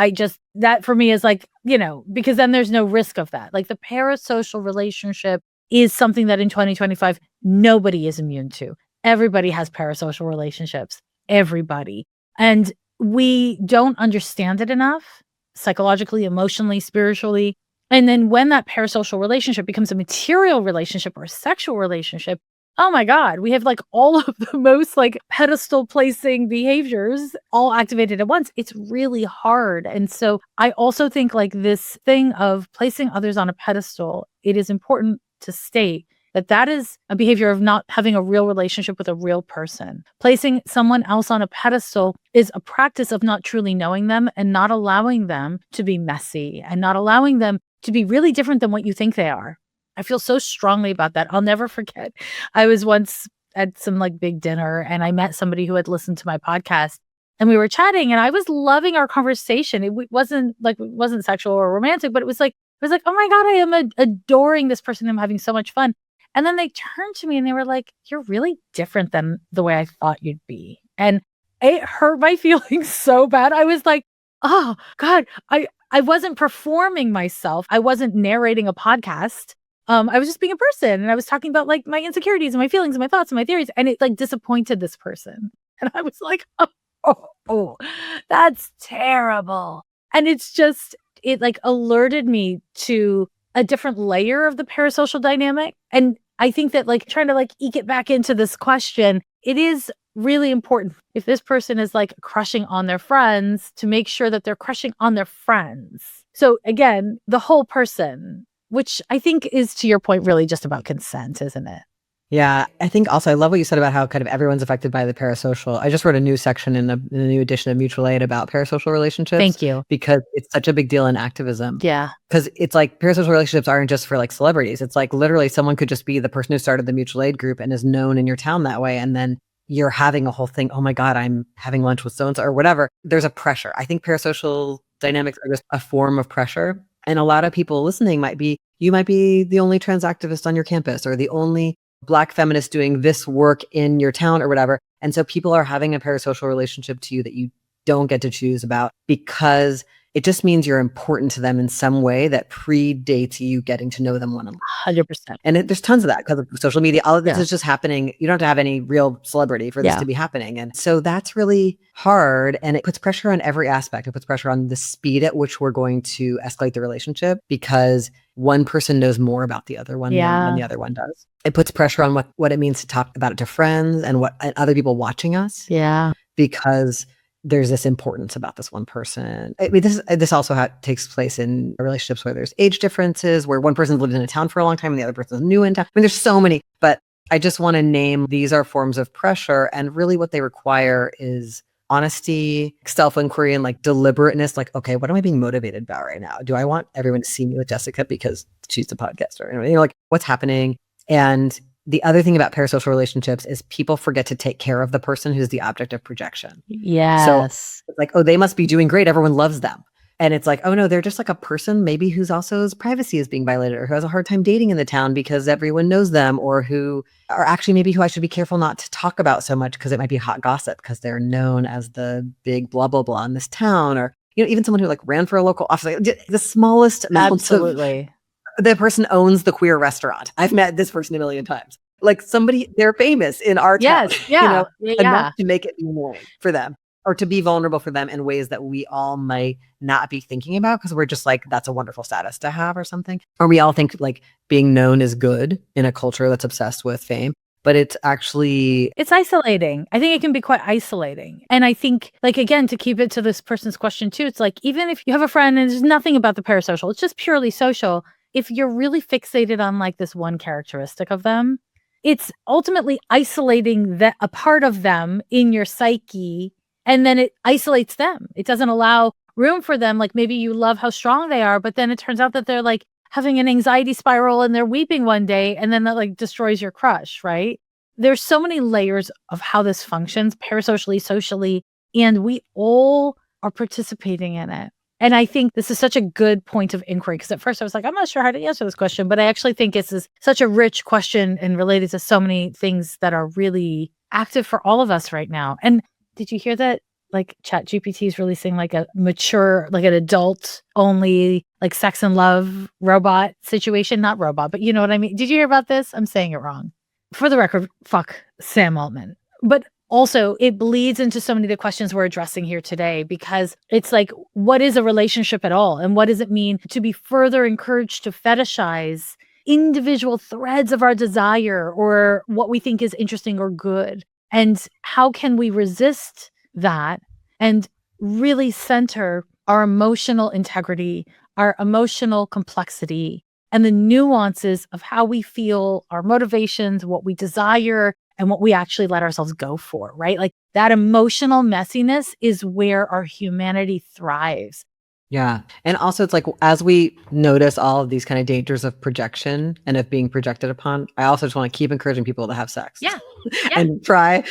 that for me is like, because then there's no risk of that. Like, the parasocial relationship is something that in 2025, nobody is immune to. Everybody has parasocial relationships. Everybody. And we don't understand it enough, psychologically, emotionally, spiritually. And then when that parasocial relationship becomes a material relationship or a sexual relationship, oh my God, we have like all of the most like pedestal placing behaviors all activated at once. It's really hard. And so I also think like this thing of placing others on a pedestal, it is important to state that is a behavior of not having a real relationship with a real person. Placing someone else on a pedestal is a practice of not truly knowing them and not allowing them to be messy and not allowing them to be really different than what you think they are. I feel so strongly about that. I'll never forget. I was once at some like big dinner and I met somebody who had listened to my podcast and we were chatting and I was loving our conversation. It wasn't sexual or romantic, but it was like, oh my God, I am adoring this person. I'm having so much fun. And then they turned to me and they were like, you're really different than the way I thought you'd be. And it hurt my feelings so bad. I was like, oh God, I wasn't performing myself. I wasn't narrating a podcast. I was just being a person and I was talking about like my insecurities and my feelings and my thoughts and my theories. And it like disappointed this person. And I was like, oh, that's terrible. And it like alerted me to a different layer of the parasocial dynamic. And I think that like trying to like eke it back into this question, it is really important if this person is like crushing on their friends to make sure that they're crushing on their friends. So again, the whole person, which I think is, to your point, really just about consent, isn't it? Yeah, I think also I love what you said about how kind of everyone's affected by the parasocial. I just wrote a new section in the new edition of Mutual Aid about parasocial relationships. Thank you. Because it's such a big deal in activism. Yeah. Because it's like parasocial relationships aren't just for like celebrities. It's like literally someone could just be the person who started the Mutual Aid group and is known in your town that way. And then you're having a whole thing, oh my God, I'm having lunch with so-and-so or whatever. There's a pressure. I think parasocial dynamics are just a form of pressure. And a lot of people listening you might be the only trans activist on your campus or the only Black feminist doing this work in your town or whatever. And so people are having a parasocial relationship to you that you don't get to choose about because it just means you're important to them in some way that predates you getting to know them 100%. And there's tons of that because of social media. All of this is just happening. You don't have to have any real celebrity for this to be happening. And so that's really hard. And it puts pressure on every aspect. It puts pressure on the speed at which we're going to escalate the relationship because one person knows more about the other one than the other one does. It puts pressure on what it means to talk about it to friends and other people watching us. Yeah. Because there's this importance about this one person. I mean, this also takes place in relationships where there's age differences, where one person's lived in a town for a long time and the other person's new in town. I mean, there's so many, but I just want to name these are forms of pressure. And really what they require is honesty, self-inquiry, and like deliberateness. Like, okay, what am I being motivated about right now? Do I want everyone to see me with Jessica because she's the podcaster? Like what's happening? And the other thing about parasocial relationships is people forget to take care of the person who's the object of projection. So Yes. it's like, oh, they must be doing great. Everyone loves them. And it's like, oh no, they're just like a person maybe whose privacy is being violated, or who has a hard time dating in the town because everyone knows them, or who are actually maybe who I should be careful not to talk about so much because it might be hot gossip because they're known as the big blah, blah, blah in this town, or, even someone who like ran for a local office, like, the smallest amounts of Absolutely. the person owns the queer restaurant. I've met this person a million times. Like somebody, they're famous in our town, Yes. Yeah. enough Yeah. to make it annoying for them, or to be vulnerable for them in ways that we all might not be thinking about because we're just like, that's a wonderful status to have or something. Or we all think like being known is good in a culture that's obsessed with fame. But it's isolating. I think it can be quite isolating. And I think, like, again, to keep it to this person's question too, it's like, even if you have a friend and there's nothing about the parasocial, it's just purely social. If you're really fixated on like this one characteristic of them, it's ultimately isolating a part of them in your psyche. And then it isolates them. It doesn't allow room for them. Like maybe you love how strong they are, but then it turns out that they're like having an anxiety spiral and they're weeping one day, and then that like destroys your crush, right? There's so many layers of how this functions parasocially, socially, and we all are participating in it. And I think this is such a good point of inquiry, because at first I was like, I'm not sure how to answer this question, but I actually think this is such a rich question and related to so many things that are really active for all of us right now. And did you hear that? Like ChatGPT is releasing like a mature, like an adult only, like sex and love robot situation, not robot, but you know what I mean? Did you hear about this? I'm saying it wrong. For the record, fuck Sam Altman. But also it bleeds into so many of the questions we're addressing here today, because it's like, what is a relationship at all? And what does it mean to be further encouraged to fetishize individual threads of our desire or what we think is interesting or good? And how can we resist that and really center our emotional integrity, our emotional complexity, and the nuances of how we feel, our motivations, what we desire, and what we actually let ourselves go for, right? Like that emotional messiness is where our humanity thrives. Yeah. And also it's like, as we notice all of these kind of dangers of projection and of being projected upon, I also just want to keep encouraging people to have sex. Yeah. And try,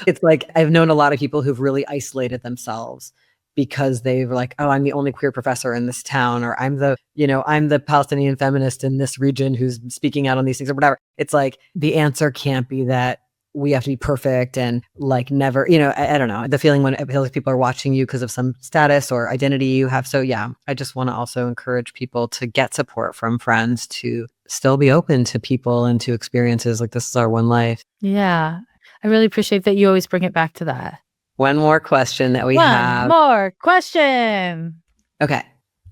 it's like, I've known a lot of people who've really isolated themselves because they were like, oh, I'm the only queer professor in this town, or I'm the Palestinian feminist in this region who's speaking out on these things or whatever. It's like, the answer can't be that we have to be perfect and like never, I don't know, the feeling when it feels like people are watching you because of some status or identity you have. So yeah, I just want to also encourage people to get support from friends, to still be open to people and to experiences like this is our one life. Yeah. I really appreciate that you always bring it back to that. One more question that we have. One more question. Okay.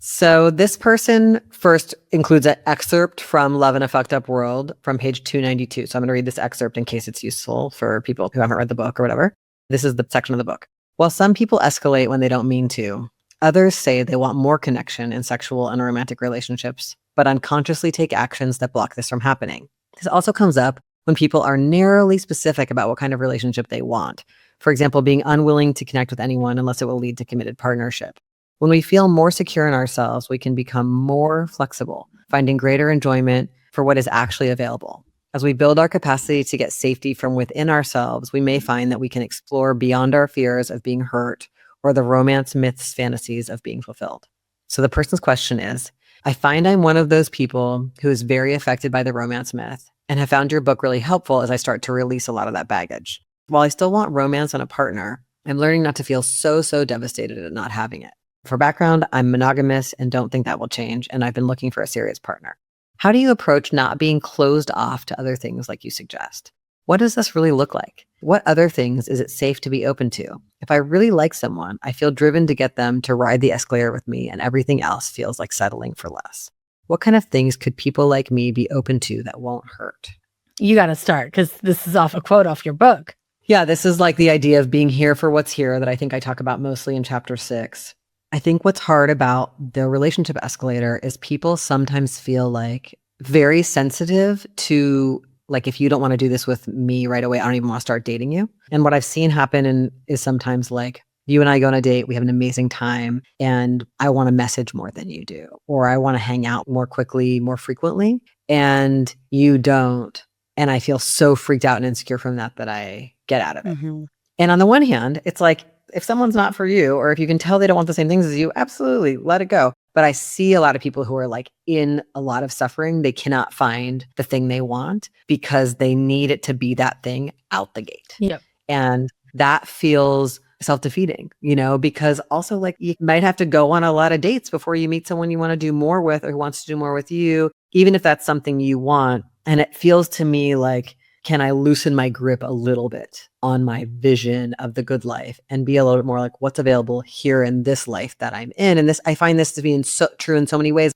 So this person first includes an excerpt from Love in a Fucked Up World from page 292. So I'm going to read this excerpt in case it's useful for people who haven't read the book or whatever. This is the section of the book. While some people escalate when they don't mean to, others say they want more connection in sexual and romantic relationships, but unconsciously take actions that block this from happening. This also comes up when people are narrowly specific about what kind of relationship they want. For example, being unwilling to connect with anyone unless it will lead to committed partnership. When we feel more secure in ourselves, we can become more flexible, finding greater enjoyment for what is actually available. As we build our capacity to get safety from within ourselves, we may find that we can explore beyond our fears of being hurt or the romance myths fantasies of being fulfilled. So the person's question is, I find I'm one of those people who is very affected by the romance myth and have found your book really helpful as I start to release a lot of that baggage. While I still want romance and a partner, I'm learning not to feel so devastated at not having it. For background, I'm monogamous and don't think that will change, and I've been looking for a serious partner. How do you approach not being closed off to other things like you suggest? What does this really look like? What other things is it safe to be open to? If I really like someone, I feel driven to get them to ride the escalator with me, and everything else feels like settling for less. What kind of things could people like me be open to that won't hurt? You got to start, because this is off a quote off your book. Yeah, this is like the idea of being here for what's here that I think I talk about mostly in chapter 6. I think what's hard about the relationship escalator is people sometimes feel like very sensitive to, like, if you don't want to do this with me right away, I don't even want to start dating you. And what I've seen happen is sometimes like, you and I go on a date, we have an amazing time, and I want to message more than you do, or I want to hang out more quickly, more frequently, and you don't. And I feel so freaked out and insecure from that I get out of it. Mhm. And on the one hand, it's like, if someone's not for you, or if you can tell they don't want the same things as you, absolutely let it go. But I see a lot of people who are like in a lot of suffering. They cannot find the thing they want because they need it to be that thing out the gate. Yep. And that feels self-defeating, because also like you might have to go on a lot of dates before you meet someone you want to do more with or who wants to do more with you, even if that's something you want. And it feels to me like, can I loosen my grip a little bit on my vision of the good life and be a little bit more like what's available here in this life that I'm in? And this, I find this to be so true in so many ways.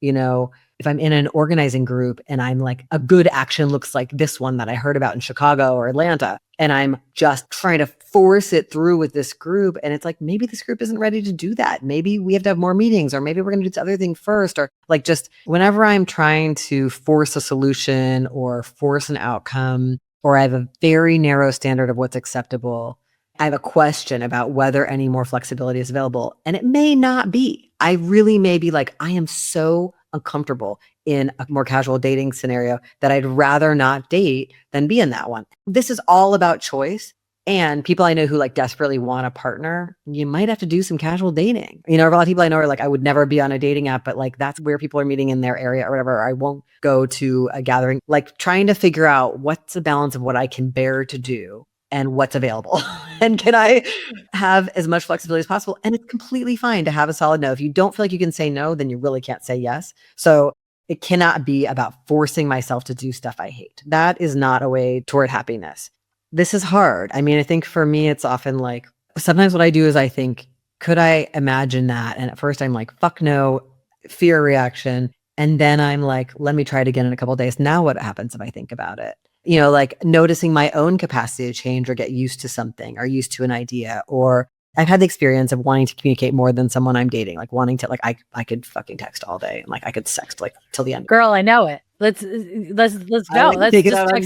If I'm in an organizing group and I'm like, a good action looks like this one that I heard about in Chicago or Atlanta, and I'm just trying to force it through with this group. And it's like, maybe this group isn't ready to do that. Maybe we have to have more meetings, or maybe we're going to do this other thing first. Or like, just whenever I'm trying to force a solution or force an outcome, or I have a very narrow standard of what's acceptable, I have a question about whether any more flexibility is available. And it may not be. I really may be like, I am so uncomfortable in a more casual dating scenario that I'd rather not date than be in that one. This is all about choice. And people I know who like desperately want a partner, you might have to do some casual dating. A lot of people I know are like, I would never be on a dating app, but like that's where people are meeting in their area or whatever. I won't go to a gathering, like trying to figure out what's the balance of what I can bear to do and what's available. And can I have as much flexibility as possible? And it's completely fine to have a solid no. If you don't feel like you can say no, then you really can't say yes. So it cannot be about forcing myself to do stuff I hate. That is not a way toward happiness. This is hard. I mean, I think for me, it's often like, sometimes what I do is I think, could I imagine that? And at first I'm like, fuck no, fear reaction. And then I'm like, let me try it again in a couple of days. Now what happens if I think about it? Like noticing my own capacity to change or get used to something or used to an idea. Or I've had the experience of wanting to communicate more than someone I'm dating, like wanting to, like, I could fucking text all day. And like, I could sext like till the end. Girl, I know it. Let's go. Let's take it just out on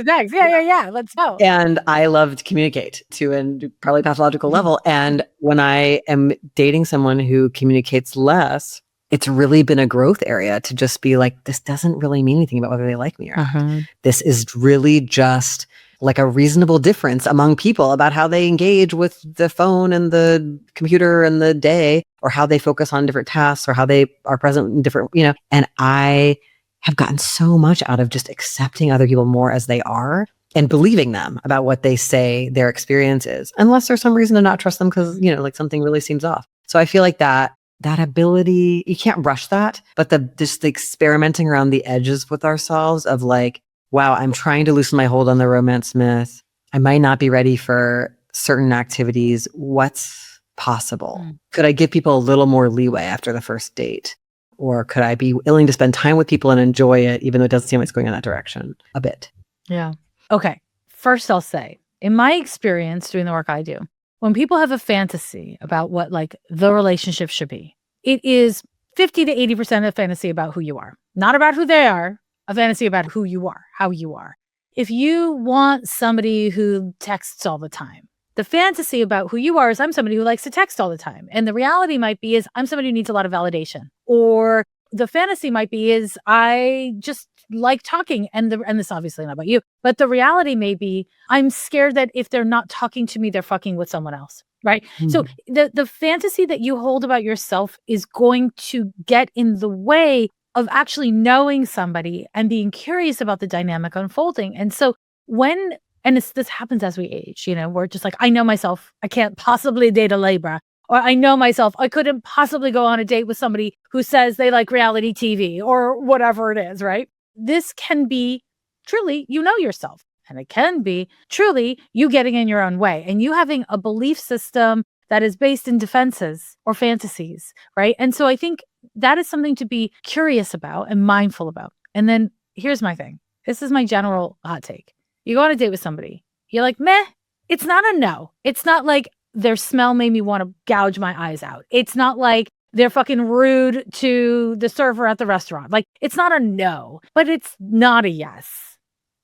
text. you. Yeah. Let's go. And I love to communicate to a probably pathological level. And when I am dating someone who communicates less, it's really been a growth area to just be like, this doesn't really mean anything about whether they like me or not. This is really just like a reasonable difference among people about how they engage with the phone and the computer and the day, or how they focus on different tasks, or how they are present in different, and I have gotten so much out of just accepting other people more as they are and believing them about what they say their experience is, unless there's some reason to not trust them because, like something really seems off. So I feel like that ability, you can't rush that, but just the experimenting around the edges with ourselves of like, wow, I'm trying to loosen my hold on the romance myth. I might not be ready for certain activities. What's possible? Could I give people a little more leeway after the first date? Or could I be willing to spend time with people and enjoy it, even though it doesn't seem like it's going in that direction a bit? Yeah. Okay. First, I'll say, in my experience doing the work I do, when people have a fantasy about what like the relationship should be, it is 50 to 80% of fantasy about who you are, not about who they are, a fantasy about who you are, how you are. If you want somebody who texts all the time, the fantasy about who you are is I'm somebody who likes to text all the time. And the reality might be is I'm somebody who needs a lot of validation. Or the fantasy might be is I just like talking. And this obviously not about you, but the reality may be I'm scared that if they're not talking to me, they're fucking with someone else. Right. Mm-hmm. So the fantasy that you hold about yourself is going to get in the way of actually knowing somebody and being curious about the dynamic unfolding. And so this happens as we age, we're just like, I know myself, I can't possibly date a Libra. Or I know myself, I couldn't possibly go on a date with somebody who says they like reality TV or whatever it is, right? This can be truly, yourself. And it can be truly you getting in your own way and you having a belief system that is based in defenses or fantasies, right? And so I think that is something to be curious about and mindful about. And then here's my thing. This is my general hot take. You go on a date with somebody. You're like, meh. It's not a no. It's not like their smell made me want to gouge my eyes out. It's not like they're fucking rude to the server at the restaurant. Like, it's not a no, but it's not a yes.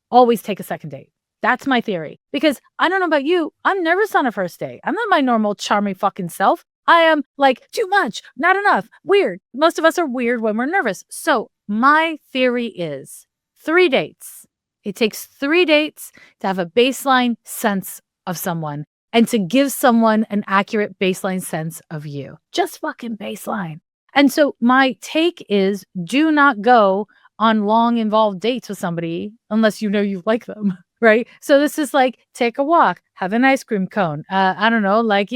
Always take a second date. That's my theory. Because I don't know about you, I'm nervous on a first date. I'm not my normal charming fucking self. I am like, too much, not enough, weird. Most of us are weird when we're nervous. So my theory is 3 dates. It takes 3 dates to have a baseline sense of someone and to give someone an accurate baseline sense of you. Just fucking baseline. And so my take is, do not go on long involved dates with somebody unless you know you like them, right? So this is like, take a walk, have an ice cream cone. I don't know, like,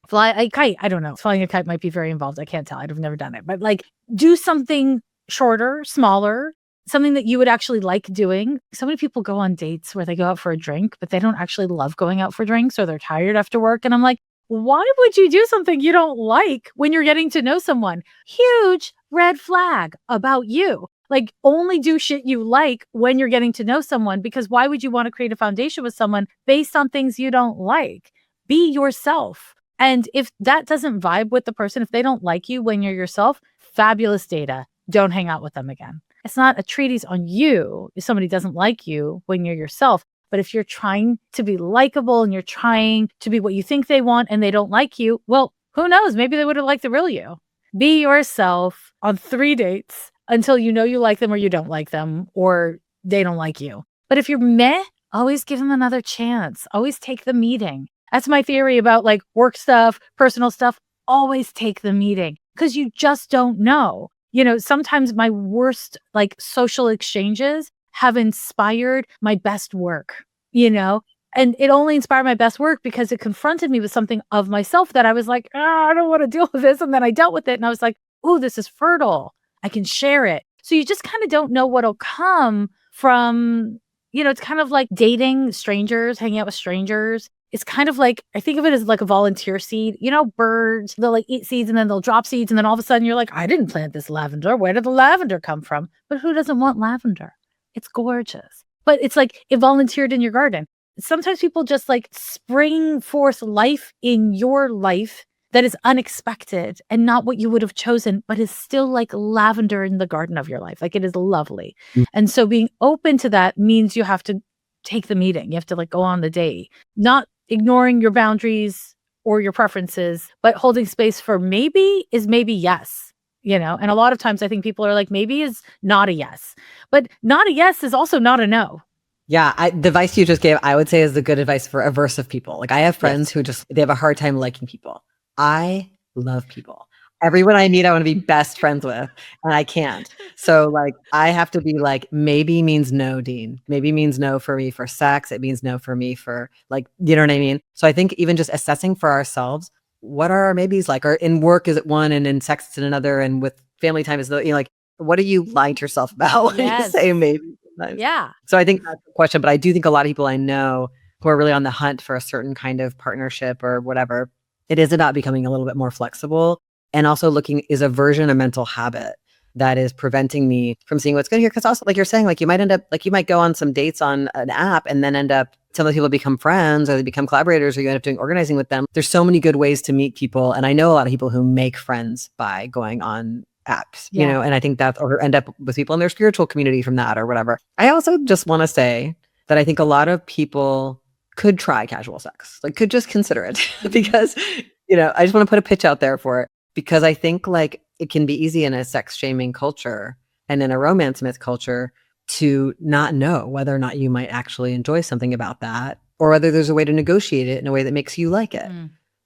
fly a kite. I don't know. Flying a kite might be very involved. I can't tell. I've never done it. But like, do something shorter, smaller, something that you would actually like doing. So many people go on dates where they go out for a drink, but they don't actually love going out for drinks, or they're tired after work. And I'm like, why would you do something you don't like when you're getting to know someone? Huge red flag about you. Like, only do shit you like when you're getting to know someone, because why would you want to create a foundation with someone based on things you don't like? Be yourself. And if that doesn't vibe with the person, if they don't like you when you're yourself, fabulous data. Don't hang out with them again. It's not a treatise on you if somebody doesn't like you when you're yourself. But if you're trying to be likable and you're trying to be what you think they want and they don't like you, well, who knows? Maybe they would have liked the real you. Be yourself on 3 dates until you know you like them or you don't like them or they don't like you. But if you're meh, always give them another chance. Always take the meeting. That's my theory about like work stuff, personal stuff. Always take the meeting because you just don't know. Sometimes my worst like social exchanges have inspired my best work, and it only inspired my best work because it confronted me with something of myself that I was like, I don't want to deal with this. And then I dealt with it and I was like, oh, this is fertile. I can share it. So you just kind of don't know what'll come from, it's kind of like dating strangers, hanging out with strangers. It's kind of like, I think of it as like a volunteer seed. Birds, they'll like eat seeds and then they'll drop seeds. And then all of a sudden you're like, I didn't plant this lavender. Where did the lavender come from? But who doesn't want lavender? It's gorgeous. But it's like it volunteered in your garden. Sometimes people just like spring forth life in your life that is unexpected and not what you would have chosen, but is still like lavender in the garden of your life. Like, it is lovely. And so being open to that means you have to take the meeting. You have to like go on the date, not ignoring your boundaries or your preferences, but holding space for maybe is maybe yes. And a lot of times I think people are like, maybe is not a yes, but not a yes is also not a no. Yeah. The advice you just gave, I would say, is the good advice for aversive people. Like, I have friends who they have a hard time liking people. I love people. Everyone I meet, I want to be best friends with, and I can't. So like, I have to be like, maybe means no, Dean. Maybe means no for me for sex. It means no for me for like, you know what I mean? So I think even just assessing for ourselves, what are our maybes like? Or in work, is it one, and in sex it's another, and with family time is the, like, what do you lie to yourself about when you say maybe? Sometimes? Yeah. So I think that's the question, but I do think a lot of people I know who are really on the hunt for a certain kind of partnership or whatever, it is about becoming a little bit more flexible. And also looking, is aversion a mental habit that is preventing me from seeing what's good here? Because also, like you're saying, like you might go on some dates on an app and then end up, some of the people become friends or they become collaborators, or you end up doing organizing with them. There's so many good ways to meet people. And I know a lot of people who make friends by going on apps, and I think that, or end up with people in their spiritual community from that or whatever. I also just want to say that I think a lot of people could try casual sex, like could just consider it because, I just want to put a pitch out there for it. Because I think like it can be easy in a sex shaming culture and in a romance myth culture to not know whether or not you might actually enjoy something about that, or whether there's a way to negotiate it in a way that makes you like it,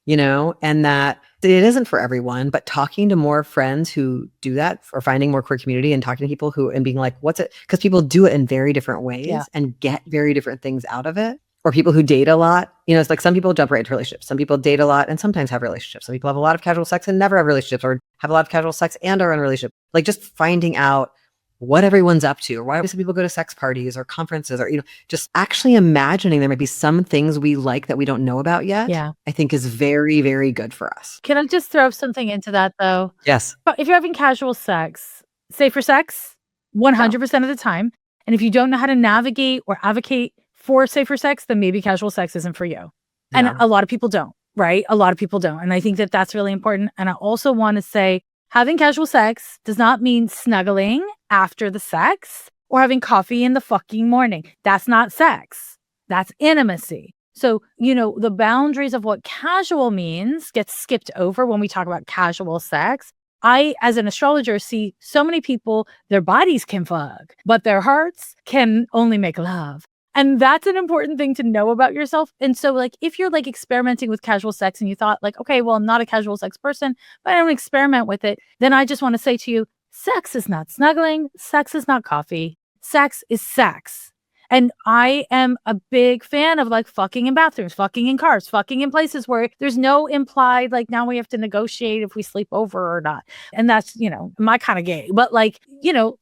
and that it isn't for everyone. But talking to more friends who do that, or finding more queer community and talking to people and being like, what's it? Because people do it in very different ways and get very different things out of it. Or people who date a lot, it's like some people jump right into relationships. Some people date a lot and sometimes have relationships. Some people have a lot of casual sex and never have relationships, or have a lot of casual sex and are in a relationship. Like, just finding out what everyone's up to, or why some people go to sex parties or conferences, or, just actually imagining there might be some things we like that we don't know about yet. Yeah. I think is very, very good for us. Can I just throw something into that though? Yes. If you're having casual sex, safer sex 100% of the time. And if you don't know how to navigate or advocate for safer sex, then maybe casual sex isn't for you. Yeah. And a lot of people don't, right? A lot of people don't. And I think that that's really important. And I also want to say, having casual sex does not mean snuggling after the sex or having coffee in the fucking morning. That's not sex. That's intimacy. So, the boundaries of what casual means gets skipped over when we talk about casual sex. I, as an astrologer, see so many people, their bodies can fuck, but their hearts can only make love. And that's an important thing to know about yourself. And so like, if you're like experimenting with casual sex and you thought like, okay, well, I'm not a casual sex person, but I don't experiment with it, then I just want to say to you, sex is not snuggling. Sex is not coffee. Sex is sex. And I am a big fan of like fucking in bathrooms, fucking in cars, fucking in places where there's no implied, like now we have to negotiate if we sleep over or not. And that's, my kind of gay. But like,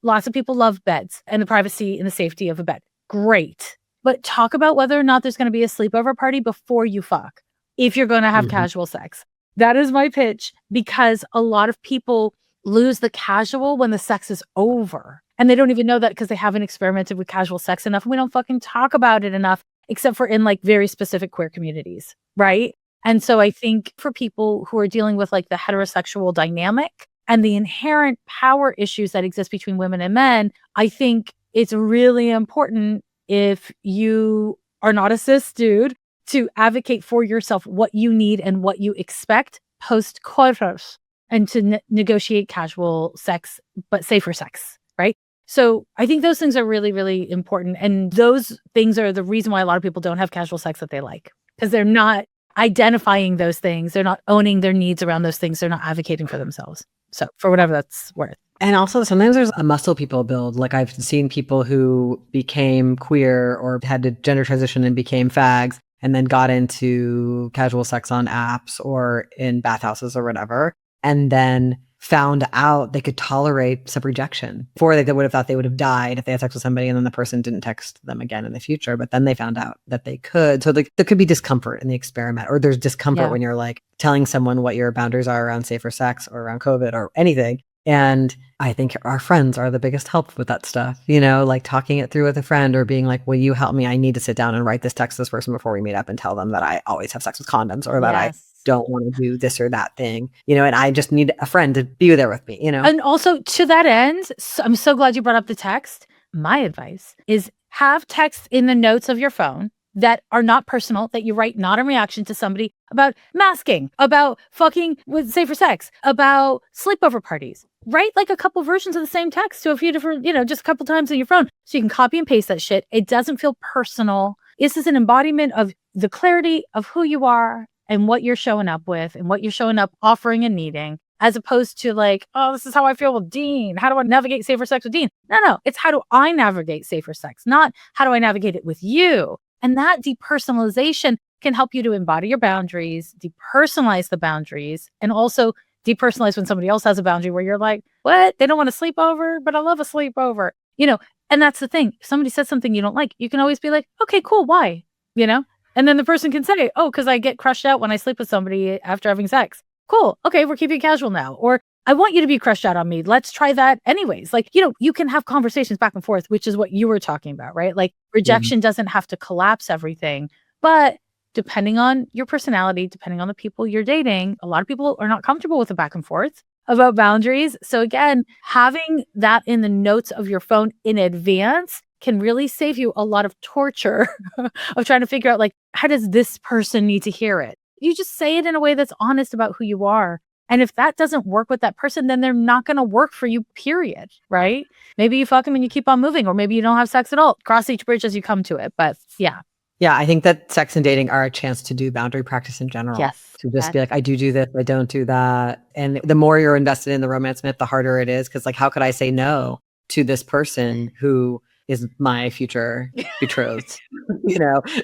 lots of people love beds and the privacy and the safety of a bed. Great. But talk about whether or not there's going to be a sleepover party before you fuck, if you're going to have casual sex. That is my pitch, because a lot of people lose the casual when the sex is over. And they don't even know that because they haven't experimented with casual sex enough. And we don't fucking talk about it enough, except for in like very specific queer communities. Right. And so I think for people who are dealing with like the heterosexual dynamic and the inherent power issues that exist between women and men, I think it's really important, if you are not a cis dude, to advocate for yourself what you need and what you expect post-coitus, and to negotiate casual sex, but safer sex, right? So I think those things are really, really important. And those things are the reason why a lot of people don't have casual sex that they like, because they're not identifying those things. They're not owning their needs around those things. They're not advocating for themselves. So for whatever that's worth. And also sometimes there's a muscle people build. Like I've seen people who became queer or had to gender transition and became fags and then got into casual sex on apps or in bathhouses or whatever, and then found out they could tolerate some rejection. Before they would have thought they would have died if they had sex with somebody and then the person didn't text them again in the future. But then they found out that they could. So there could be discomfort in the experiment, or there's discomfort when you're like telling someone what your boundaries are around safer sex or around COVID or anything. And I think our friends are the biggest help with that stuff, like talking it through with a friend or being like, will you help me? I need to sit down and write this text to this person before we meet up and tell them that I always have sex with condoms, or that I don't want to do this or that thing, and I just need a friend to be there with me, And also to that end, I'm so glad you brought up the text. My advice is have text in the notes of your phone that are not personal, that you write not in reaction to somebody, about masking, about fucking with safer sex, about sleepover parties. Write like a couple versions of the same text to a few different, just a couple times on your phone, so you can copy and paste that shit. It doesn't feel personal. This is an embodiment of the clarity of who you are and what you're showing up with and what you're showing up offering and needing, as opposed to like, oh, this is how I feel with Dean. How do I navigate safer sex with Dean? No, it's how do I navigate safer sex, not how do I navigate it with you. And that depersonalization can help you to embody your boundaries, depersonalize the boundaries, and also depersonalize when somebody else has a boundary where you're like, what? They don't want to sleep over, but I love a sleepover, and that's the thing. If somebody says something you don't like, you can always be like, okay, cool. Why? And then the person can say, oh, because I get crushed out when I sleep with somebody after having sex. Cool. Okay, we're keeping it casual now. Or I want you to be crushed out on me. Let's try that anyways. Like, you can have conversations back and forth, which is what you were talking about, right? Like rejection doesn't have to collapse everything, but depending on your personality, depending on the people you're dating, a lot of people are not comfortable with the back and forth about boundaries. So again, having that in the notes of your phone in advance can really save you a lot of torture of trying to figure out, like, how does this person need to hear it? You just say it in a way that's honest about who you are. And if that doesn't work with that person, then they're not going to work for you, period. Right? Maybe you fuck them and you keep on moving, or maybe you don't have sex at all. Cross each bridge as you come to it. But yeah. Yeah, I think that sex and dating are a chance to do boundary practice in general. Yes. To just be like, I do this, I don't do that. And the more you're invested in the romance myth, the harder it is. Because like, how could I say no to this person who is my future betrothed,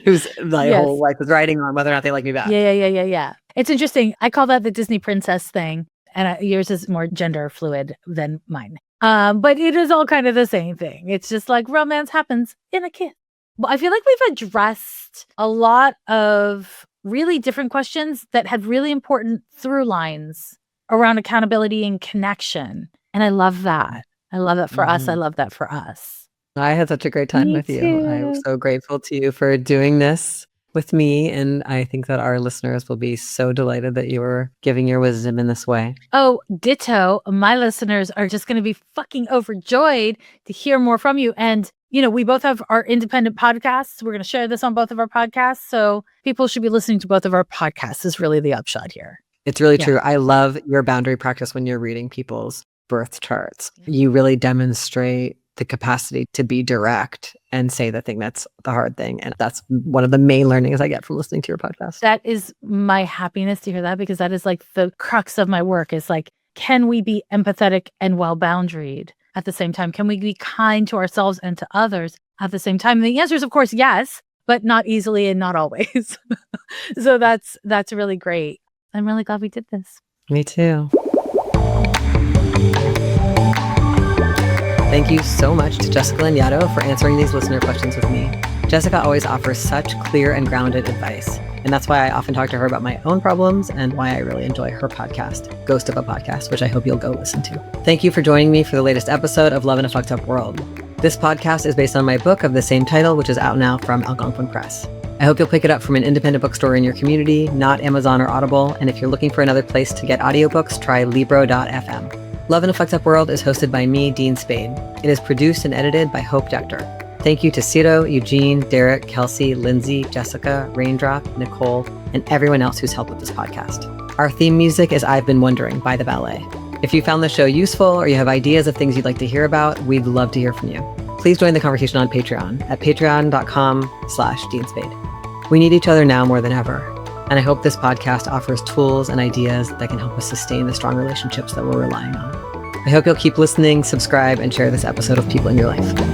whose my whole life is riding on whether or not they like me back. Yeah. It's interesting. I call that the Disney princess thing. And yours is more gender fluid than mine. But it is all kind of the same thing. It's just like romance happens in a kiss. Well, I feel like we've addressed a lot of really different questions that had really important through lines around accountability and connection. And I love that. I love that for us. I love that for us. I had such a great time with you. I'm so grateful to you for doing this with me. And I think that our listeners will be so delighted that you were giving your wisdom in this way. Oh, ditto. My listeners are just going to be fucking overjoyed to hear more from you. And, we both have our independent podcasts. We're going to share this on both of our podcasts. So people should be listening to both of our podcasts is really the upshot here. It's really Yeah. true. I love your boundary practice when you're reading people's birth charts. You really demonstrate the capacity to be direct and say the thing that's the hard thing. And that's one of the main learnings I get from listening to your podcast. That is my happiness to hear that, because that is like the crux of my work is like, can we be empathetic and well-boundaried at the same time? Can we be kind to ourselves and to others at the same time? And the answer is, of course, yes, but not easily and not always. So that's really great. I'm really glad we did this. Me too. Thank you so much to Jessica Lanyadoo for answering these listener questions with me. Jessica always offers such clear and grounded advice, and that's why I often talk to her about my own problems and why I really enjoy her podcast, Ghost of a Podcast, which I hope you'll go listen to. Thank you for joining me for the latest episode of Love in a Fucked Up World. This podcast is based on my book of the same title, which is out now from Algonquin Press. I hope you'll pick it up from an independent bookstore in your community, not Amazon or Audible, and if you're looking for another place to get audiobooks, try Libro.fm. Love in a Fucked Up World is hosted by me, Dean Spade. It is produced and edited by Hope Dector. Thank you to Ciro, Eugene, Derek, Kelsey, Lindsay, Jessica, Raindrop, Nicole, and everyone else who's helped with this podcast. Our theme music is I've Been Wondering by The Ballet. If you found the show useful or you have ideas of things you'd like to hear about, we'd love to hear from you. Please join the conversation on Patreon at patreon.com/DeanSpade. We need each other now more than ever. And I hope this podcast offers tools and ideas that can help us sustain the strong relationships that we're relying on. I hope you'll keep listening, subscribe, and share this episode with people in your life.